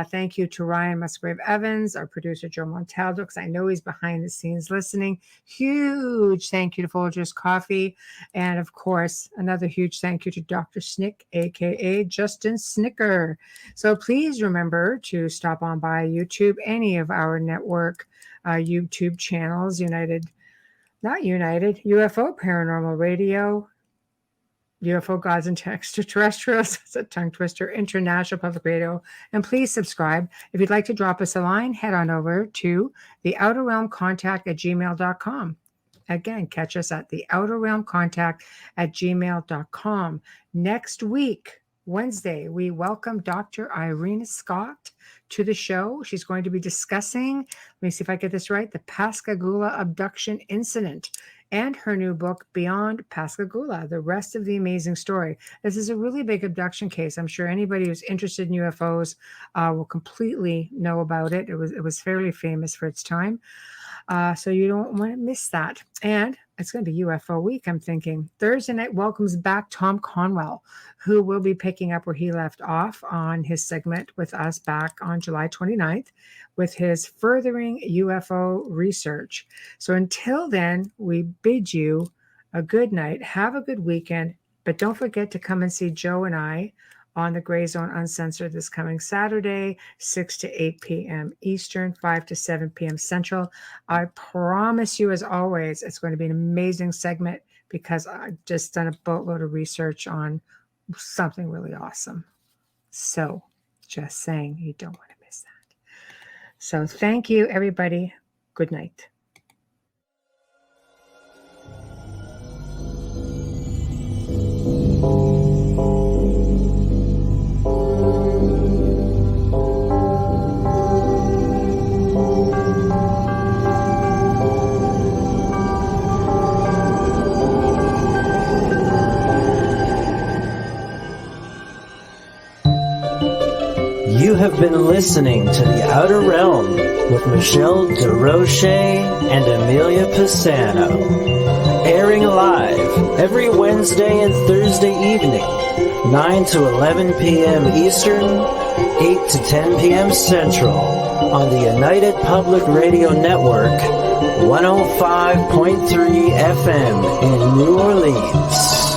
Thank you to Ryan Musgrave Evans, our producer, Joe Montaldo, because I know he's behind the scenes listening. Huge thank you to Folgers Coffee. And of course, another huge thank you to Dr. Snick, aka Justin Snicker. So please remember to stop on by YouTube, any of our network YouTube channels, UFO Paranormal Radio, UFO Gods and Extraterrestrials, it's a tongue twister, International Public Radio, and please subscribe. If you'd like to drop us a line, head on over to the Outer Realm Contact at gmail.com. Again, catch us at the Outer Realm Contact at gmail.com. Next week, Wednesday, we welcome Dr. Irina Scott to the show. She's going to be discussing, let me see if I get this right, the Pascagoula abduction incident and her new book, Beyond Pascagoula, The Rest of the Amazing Story. This is a really big abduction case. I'm sure anybody who's interested in UFOs will completely know about it. It was fairly famous for its time. So you don't want to miss that. And it's going to be UFO week, I'm thinking. Thursday night welcomes back Tom Conwell, who will be picking up where he left off on his segment with us back on July 29th with his Furthering UFO Research. So until then, we bid you a good night. Have a good weekend. But don't forget to come and see Joe and I on the Gray Zone Uncensored this coming Saturday, 6 to 8 p.m. Eastern, 5 to 7 p.m. Central. I promise you, as always, it's going to be an amazing segment because I've just done a boatload of research on something really awesome. So just saying, you don't want to miss that. So thank you, everybody. Good night. You have been listening to The Outer Realm with Michelle DeRoche and Amelia Pisano, airing live every Wednesday and Thursday evening, 9 to 11 p.m. Eastern, 8 to 10 p.m. Central, on the United Public Radio Network, 105.3 FM in New Orleans.